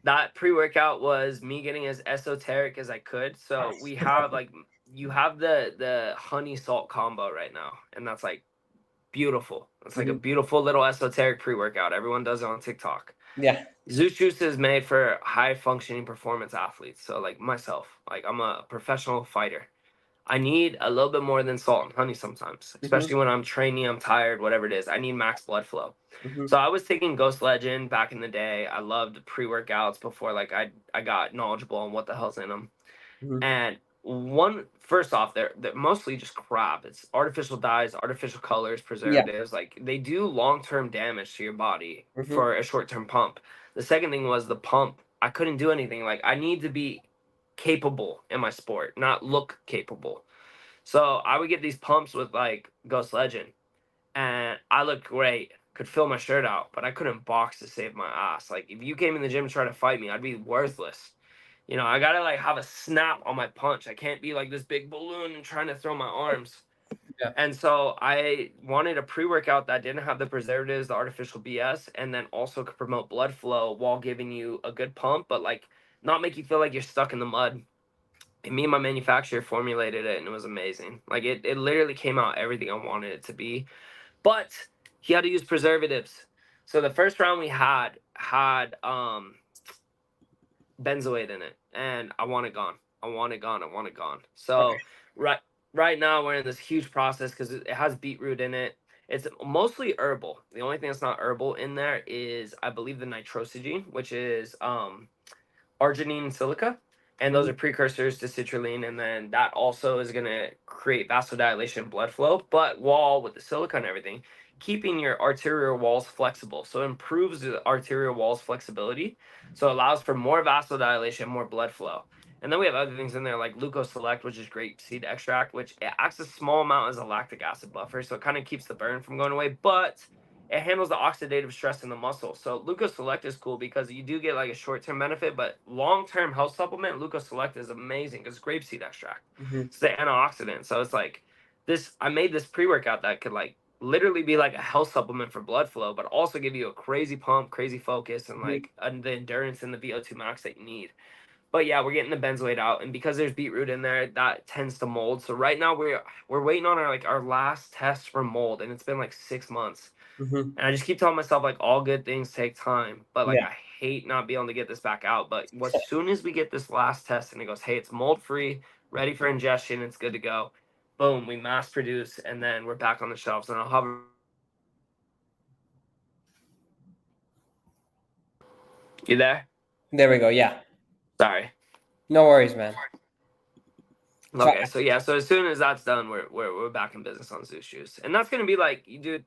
that pre-workout was me getting as esoteric as I could. So we have like you have the honey salt combo right now, and that's like beautiful. It's like a Hmm. beautiful little esoteric pre-workout. Everyone does it on TikTok. Yeah. Zeus Juice is made for high functioning performance athletes. So like myself, like I'm a professional fighter. I need a little bit more than salt and honey sometimes, Hmm. especially when I'm training, I'm tired, whatever it is. I need max blood flow. Hmm. So I was taking Ghost Legend back in the day. I loved pre-workouts before like I got knowledgeable on what the hell's in them. Hmm. And one first off, they're mostly just crap. It's artificial dyes, artificial colors, Yeah. preservatives. Like they do long-term damage to your body Hmm. for a short-term pump. The second thing was the pump. I couldn't do anything. Like I need to be capable in my sport, not look capable. So I would get these pumps with like Ghost Legend, and I looked great. Could fill my shirt out, but I couldn't box to save my ass. Like if you came in the gym to try to fight me, I'd be worthless. You know, I gotta like have a snap on my punch. I can't be like this big balloon and trying to throw my arms. Yeah. And so I wanted a pre-workout that didn't have the preservatives, the artificial BS, and then also could promote blood flow while giving you a good pump, but like not make you feel like you're stuck in the mud. And me and my manufacturer formulated it, and it was amazing. Like it literally came out everything I wanted it to be. But he had to use preservatives. So the first round we had benzoate in it, and I want it gone. I want it gone. I want it gone. Okay. So right right now we're in this huge process because it has beetroot in it. It's mostly herbal. The only thing that's not herbal in there is I believe the nitrosogene, which is arginine and silica, and those Hmm. are precursors to citrulline, and then that also is going to create vasodilation, blood flow, but while with the silica and everything, keeping your arterial walls flexible, so it improves the arterial walls flexibility, so it allows for more vasodilation, more blood flow. And then we have other things in there like Select, which is grape seed extract, which it acts a small amount as a lactic acid buffer, so it kind of keeps the burn from going away, but it handles the oxidative stress in the muscle. So Select is cool because you do get like a short-term benefit, but long-term health supplement, Select is amazing because grapeseed extract. Hmm. It's the antioxidant. So it's like this. I made this pre-workout that could like literally be like a health supplement for blood flow, but also give you a crazy pump, crazy focus, and Hmm. like the endurance and the VO2 max that you need. But yeah, we're getting the benzoate out, and because there's beetroot in there, that tends to mold. So right now we're waiting on our last test for mold, and it's been like 6 months. Hmm. And I just keep telling myself like all good things take time, but like Yeah. I hate not being able to get this back out. But as soon as we get this last test and it goes, hey, it's mold free, ready for ingestion, it's good to go. Boom, we mass produce, and then we're back on the shelves, and I'll have. You there? There we go. Yeah. Sorry. No worries, man. So, Okay, so yeah, so as soon as that's done, we're back in business on Zeus Juice, and that's gonna be like you do.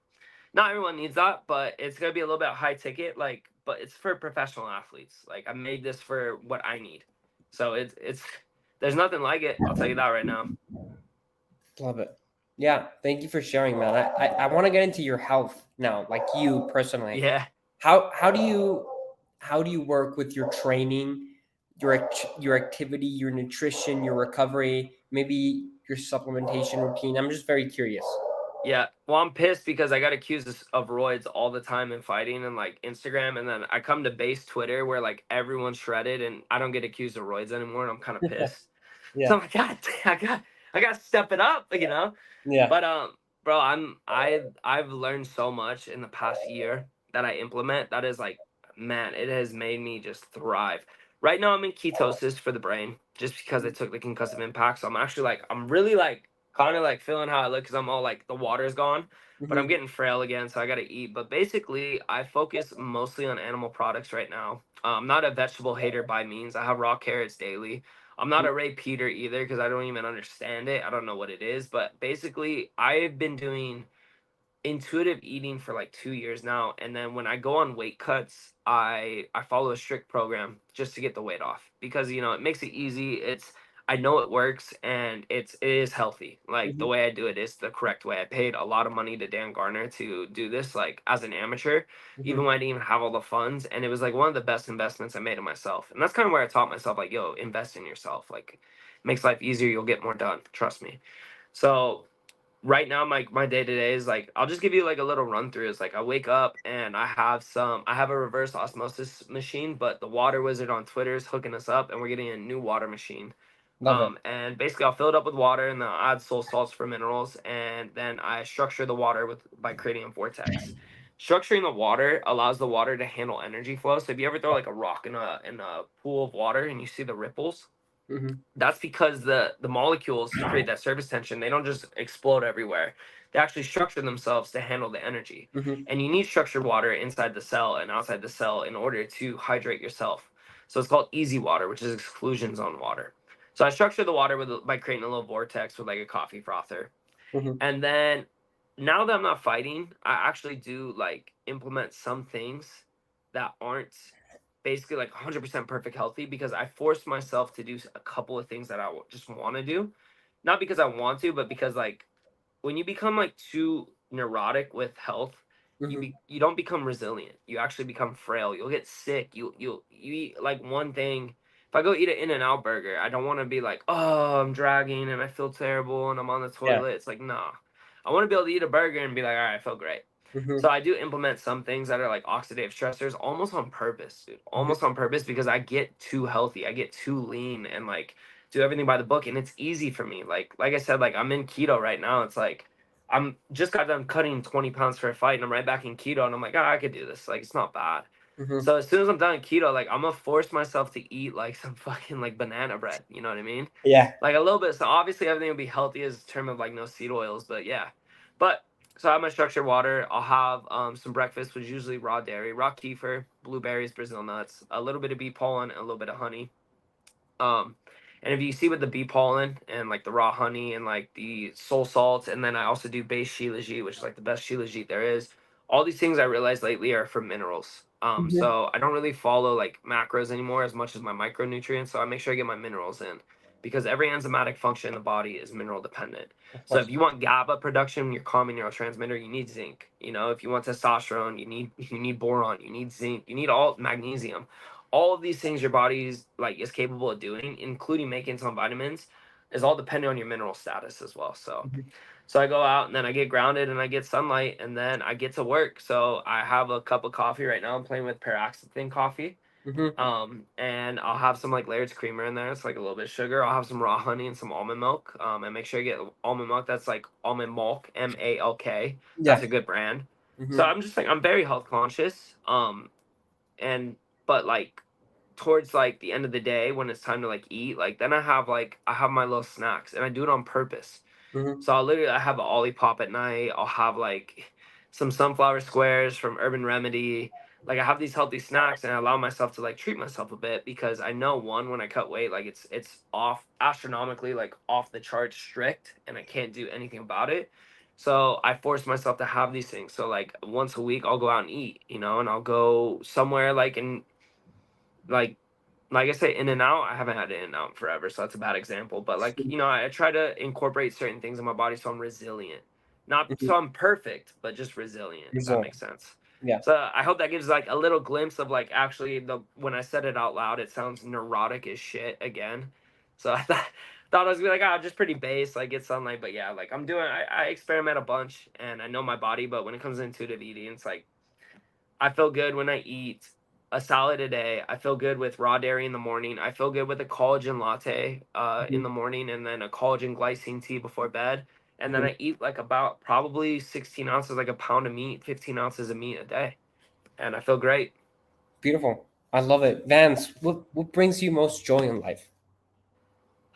Not everyone needs that, but it's gonna be a little bit high ticket, like, but it's for professional athletes. Like I made this for what I need, so it's there's nothing like it. I'll tell you that right now. love it. Yeah. Thank you for sharing, man. I want to get into your health now, like you personally. Yeah, How do you work with your training, your activity, your nutrition, your recovery, maybe your supplementation routine? I'm just very curious. yeah. Well, I'm pissed because I got accused of roids all the time in fighting and like Instagram, and then I come to base Twitter where like everyone's shredded, and I don't get accused of roids anymore, and I'm kind of pissed. So Yeah. I'm like, God, I got to step it up, you know. Yeah. But bro, I've learned so much in the past year that I implement. That is like, man, it has made me just thrive. Right now, I'm in ketosis for the brain, just because I took the concussive impact. So I'm actually like, I'm really like, kind of like feeling how I look because I'm all like the water's gone, but I'm Hmm. getting frail again, so I gotta eat. But basically, I focus mostly on animal products right now. I'm not a vegetable hater by means. I have raw carrots daily. I'm not a Ray Peter either because I don't even understand it. I don't know what it is, but basically, I've been doing intuitive eating for like 2 years now, and then when I go on weight cuts, I follow a strict program just to get the weight off because it makes it easy. I know it works, and it is healthy. Like the Hmm. way I do it is the correct way. I paid a lot of money to Dan Garner to do this like as an amateur, Hmm. even when I didn't even have all the funds, and it was like one of the best investments I made in myself. And that's kind of where I taught myself like, yo, invest in yourself. Like makes life easier, you'll get more done, trust me. So right now my day to day is like, I'll just give you like a little run through. It's like I wake up and I have a reverse osmosis machine, but the water wizard on Twitter is hooking us up and we're getting a new water machine. Love it. And basically I'll fill it up with water and then I'll add soul salts for minerals, and then I structure the water with by creating a vortex. Structuring the water allows the water to handle energy flow. So if you ever throw like a rock in a pool of water and you see the ripples, Mm-hmm. that's because the molecules to create that surface tension, they don't just explode everywhere. They actually structure themselves to handle the energy. Mm-hmm. And you need structured water inside the cell and outside the cell in order to hydrate yourself. So it's called easy water, which is exclusion zone water. So I structure the water by creating a little vortex with like a coffee frother. Mm-hmm. And then now that I'm not fighting, I actually do like implement some things that aren't basically like 100% perfect healthy, because I forced myself to do a couple of things that just want to do. Not because I want to, but because like when you become like too neurotic with health, Mm-hmm. you don't become resilient. You actually become frail. You'll get sick. You eat like one thing. If I go eat an In-N-Out burger, I don't want to be like, oh, I'm dragging and I feel terrible and I'm on the Yeah. toilet. It's like, nah. I want to be able to eat a burger and be like, all right, I feel great. Mm-hmm. So I do implement some things that are like oxidative stressors almost on purpose, dude. Mm-hmm. Almost on purpose, because I get too healthy. I get too lean and like do everything by the book, and it's easy for me. Like I said, like I'm in keto right now. It's like I'm just got done cutting 20 pounds for a fight and I'm right back in keto, and I'm like, I could do this. Like it's not bad. Mm-hmm. So as soon as I'm done keto, like I'm gonna force myself to eat like some fucking like banana bread. You know what I mean? Yeah. Like a little bit. So obviously everything will be healthy as a term of like no seed oils, but yeah. But so I have my structured water. I'll have some breakfast, which is usually raw dairy, raw kefir, blueberries, Brazil nuts, a little bit of bee pollen, and a little bit of honey. Um, and if you see with the bee pollen and like the raw honey and like the soul salts, and then I also do base shilajit, which is like the best shilajit there is. All these things I realized lately are for minerals. Mm-hmm. So I don't really follow like macros anymore as much as my micronutrients. So I make sure I get my minerals in, because every enzymatic function in the body is mineral dependent. Of So if course. you want GABA production, your common neurotransmitter, you need zinc. You know, if you want testosterone, you need boron, you need zinc, you need all magnesium. All of these things your body's like is capable of doing, including making some vitamins, is all dependent on your mineral status as well. So Mm-hmm. so I go out and then I get grounded and I get sunlight and then I get to work. So I have a cup of coffee right now. I'm playing with paroxetine coffee. Mm-hmm. And I'll have some like Laird's creamer in there. It's like a little bit of sugar. I'll have some raw honey and some almond milk. And make sure you get almond milk. That's like almond milk, MALK. That's Yeah. a good brand. So Mm-hmm. I'm just like I'm very health conscious. And but like towards like the end of the day when it's time to like eat, like then I have my little snacks and I do it on purpose. Mm-hmm. So I have an Olipop at night. I'll have like some sunflower squares from Urban Remedy. Like I have these healthy snacks and I allow myself to like treat myself a bit, because I know one, when I cut weight, like it's off astronomically, like off the charts strict, and I can't do anything about it. So I force myself to have these things. So like once a week I'll go out and eat, you know, and I'll go somewhere like in like I say, In-N-Out, I haven't had In-N-Out forever, so that's a bad example. But like, you know, I try to incorporate certain things in my body so I'm resilient. Not Mm-hmm. so I'm perfect, but just resilient, if that Result. makes sense. Yeah. So I hope that gives like a little glimpse of like actually the when I said it out loud, it sounds neurotic as shit again. So I thought I was gonna be like, oh, just pretty base, like get sunlight. But yeah, like I experiment a bunch and I know my body, but when it comes to intuitive eating, it's like I feel good when I eat a salad a day. I feel good with raw dairy in the morning. I feel good with a collagen latte in Mm-hmm. the morning, and then a collagen glycine tea before bed. And then Mm-hmm. I eat like about probably 16 ounces, like a pound of meat, 15 ounces of meat a day. And I feel great. Beautiful. I love it. Vance, what brings you most joy in life?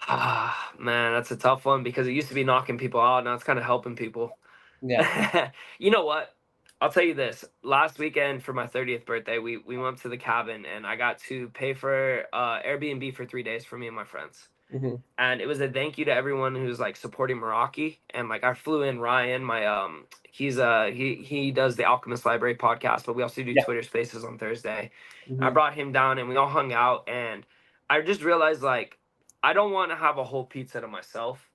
Ah, man, that's a tough one, because it used to be knocking people out. Now it's kind of helping people. Yeah. You know what? I'll tell you this. Last weekend for my 30th birthday, we went to the cabin and I got to pay for Airbnb for 3 days for me and my friends. Mm-hmm. And it was a thank you to everyone who's like supporting Meraki. And like I flew in Ryan, my he does the Alchemist Library podcast, but we also do Yeah. Twitter Spaces on Thursday. I Mm-hmm. brought him down and we all hung out, and I just realized like I don't want to have a whole pizza to myself.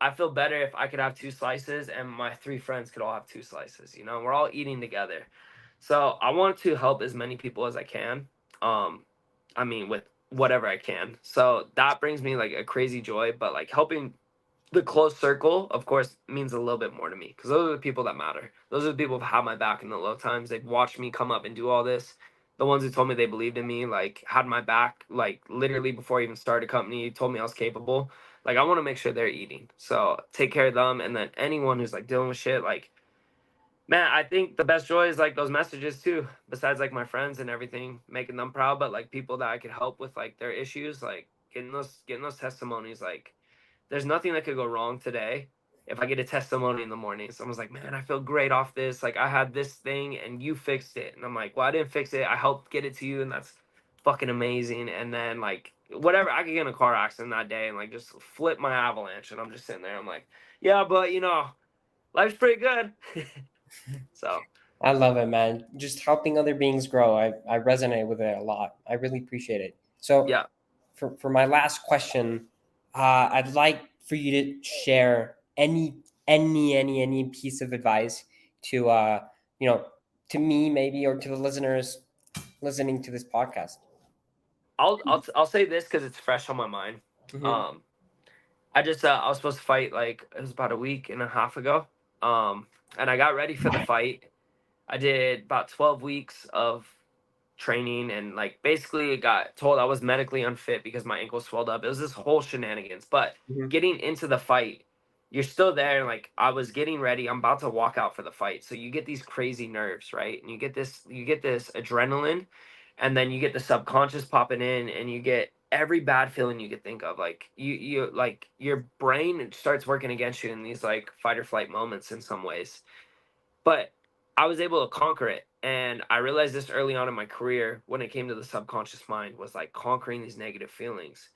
I feel better if I could have two slices and my three friends could all have two slices. You know, we're all eating together. So I want to help as many people as I can. Um, I mean, with whatever I can. So that brings me like a crazy joy. But like helping the close circle, of course, means a little bit more to me because those are the people that matter. Those are the people who've had my back in the low times. They've watched me come up and do all this. The ones who told me they believed in me, like had my back, like literally before I even started a company, told me I was capable. Like I want to make sure they're eating. So take care of them, and then anyone who's like dealing with shit, like man, I think the best joy is like those messages too. Besides like my friends and everything, making them proud, but like people that I could help with like their issues, like getting those testimonies, like there's nothing that could go wrong today if I get a testimony in the morning. Someone's like, man, I feel great off this. Like, I had this thing and you fixed it. And I'm like, well, I didn't fix it. I helped get it to you. And that's fucking amazing. And then, like, whatever, I could get in a car accident that day and, like, just flip my avalanche. And I'm just sitting there. I'm like, yeah, but, life's pretty good. So, I love it, man. Just helping other beings grow. I resonate with it a lot. I really appreciate it. So, yeah. for my last question, I'd like for you to share any piece of advice to to me maybe, or to the listeners listening to this podcast. I'll say this because it's fresh on my mind. Mm-hmm. Um, I was supposed to fight like it was about a week and a half ago. And I got ready for the fight. I did about 12 weeks of training and like basically got told I was medically unfit because my ankle swelled up. It was this whole shenanigans. But Mm-hmm. getting into the fight, you're still there. And like I was getting ready. I'm about to walk out for the fight. So you get these crazy nerves, right? And you get this adrenaline, and then you get the subconscious popping in, and you get every bad feeling you could think of. Like you like your brain starts working against you in these like fight or flight moments in some ways. But I was able to conquer it. And I realized this early on in my career when it came to the subconscious mind was like conquering these negative feelings.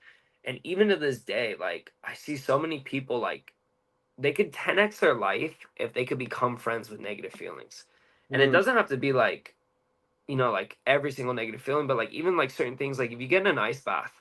And even to this day, like I see so many people like they could 10x their life if they could become friends with negative feelings. And it Mm-hmm. doesn't have to be like, like every single negative feeling, but like even like certain things, like if you get in an ice bath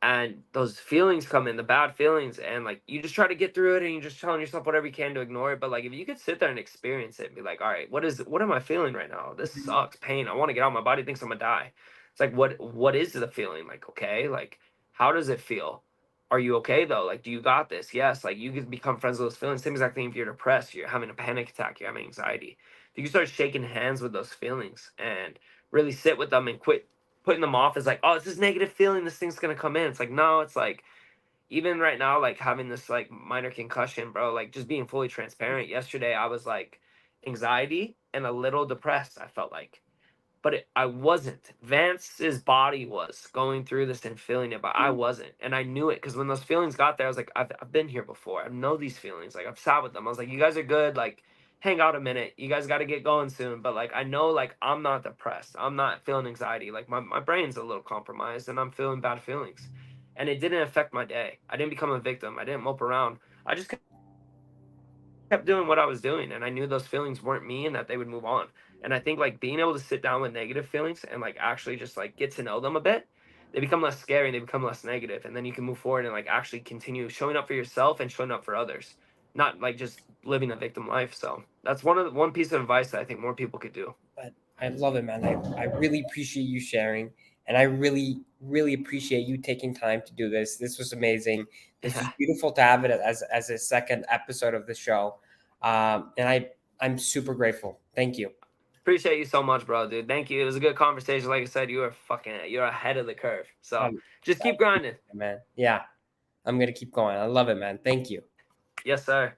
and those feelings come in, the bad feelings, and like you just try to get through it and you're just telling yourself whatever you can to ignore it. But like if you could sit there and experience it and be like, all right, what am I feeling right now? This sucks, pain, I want to get out. My body thinks I'm gonna die. It's like what is the feeling? Like, okay, like how does it feel? Are you okay though? Like, do you got this? Yes. Like you can become friends with those feelings. Same exact thing if you're depressed, you're having a panic attack, you're having anxiety. If you can start shaking hands with those feelings and really sit with them and quit putting them off as like, oh, it's this negative feeling, this thing's gonna come in. It's like, no, it's like even right now, like having this like minor concussion, bro, like just being fully transparent. Yesterday I was like anxiety and a little depressed, I felt like. But I wasn't. Vance's body was going through this and feeling it, but I wasn't. And I knew it because when those feelings got there, I was like, I've been here before. I know these feelings. Like, I've sat with them. I was like, you guys are good. Like, hang out a minute. You guys got to get going soon. But, like, I know, like, I'm not depressed. I'm not feeling anxiety. Like, my brain's a little compromised and I'm feeling bad feelings. And it didn't affect my day. I didn't become a victim. I didn't mope around. I just kept doing what I was doing, and I knew those feelings weren't me and that they would move on. And I think like being able to sit down with negative feelings and like actually just like get to know them a bit, they become less scary and they become less negative, and then you can move forward and like actually continue showing up for yourself and showing up for others, not like just living a victim life. So that's one piece of advice that I think more people could do. But I love it, man. I really appreciate you sharing. And I really, really appreciate you taking time to do this. This was amazing. This was Yeah. beautiful to have it as a second episode of the show. And I'm super grateful. Thank you. Appreciate you so much, bro, dude. Thank you. It was a good conversation. Like I said, you're ahead of the curve. So Um, just keep grinding. man. Yeah, I'm going to keep going. I love it, man. Thank you. Yes, sir.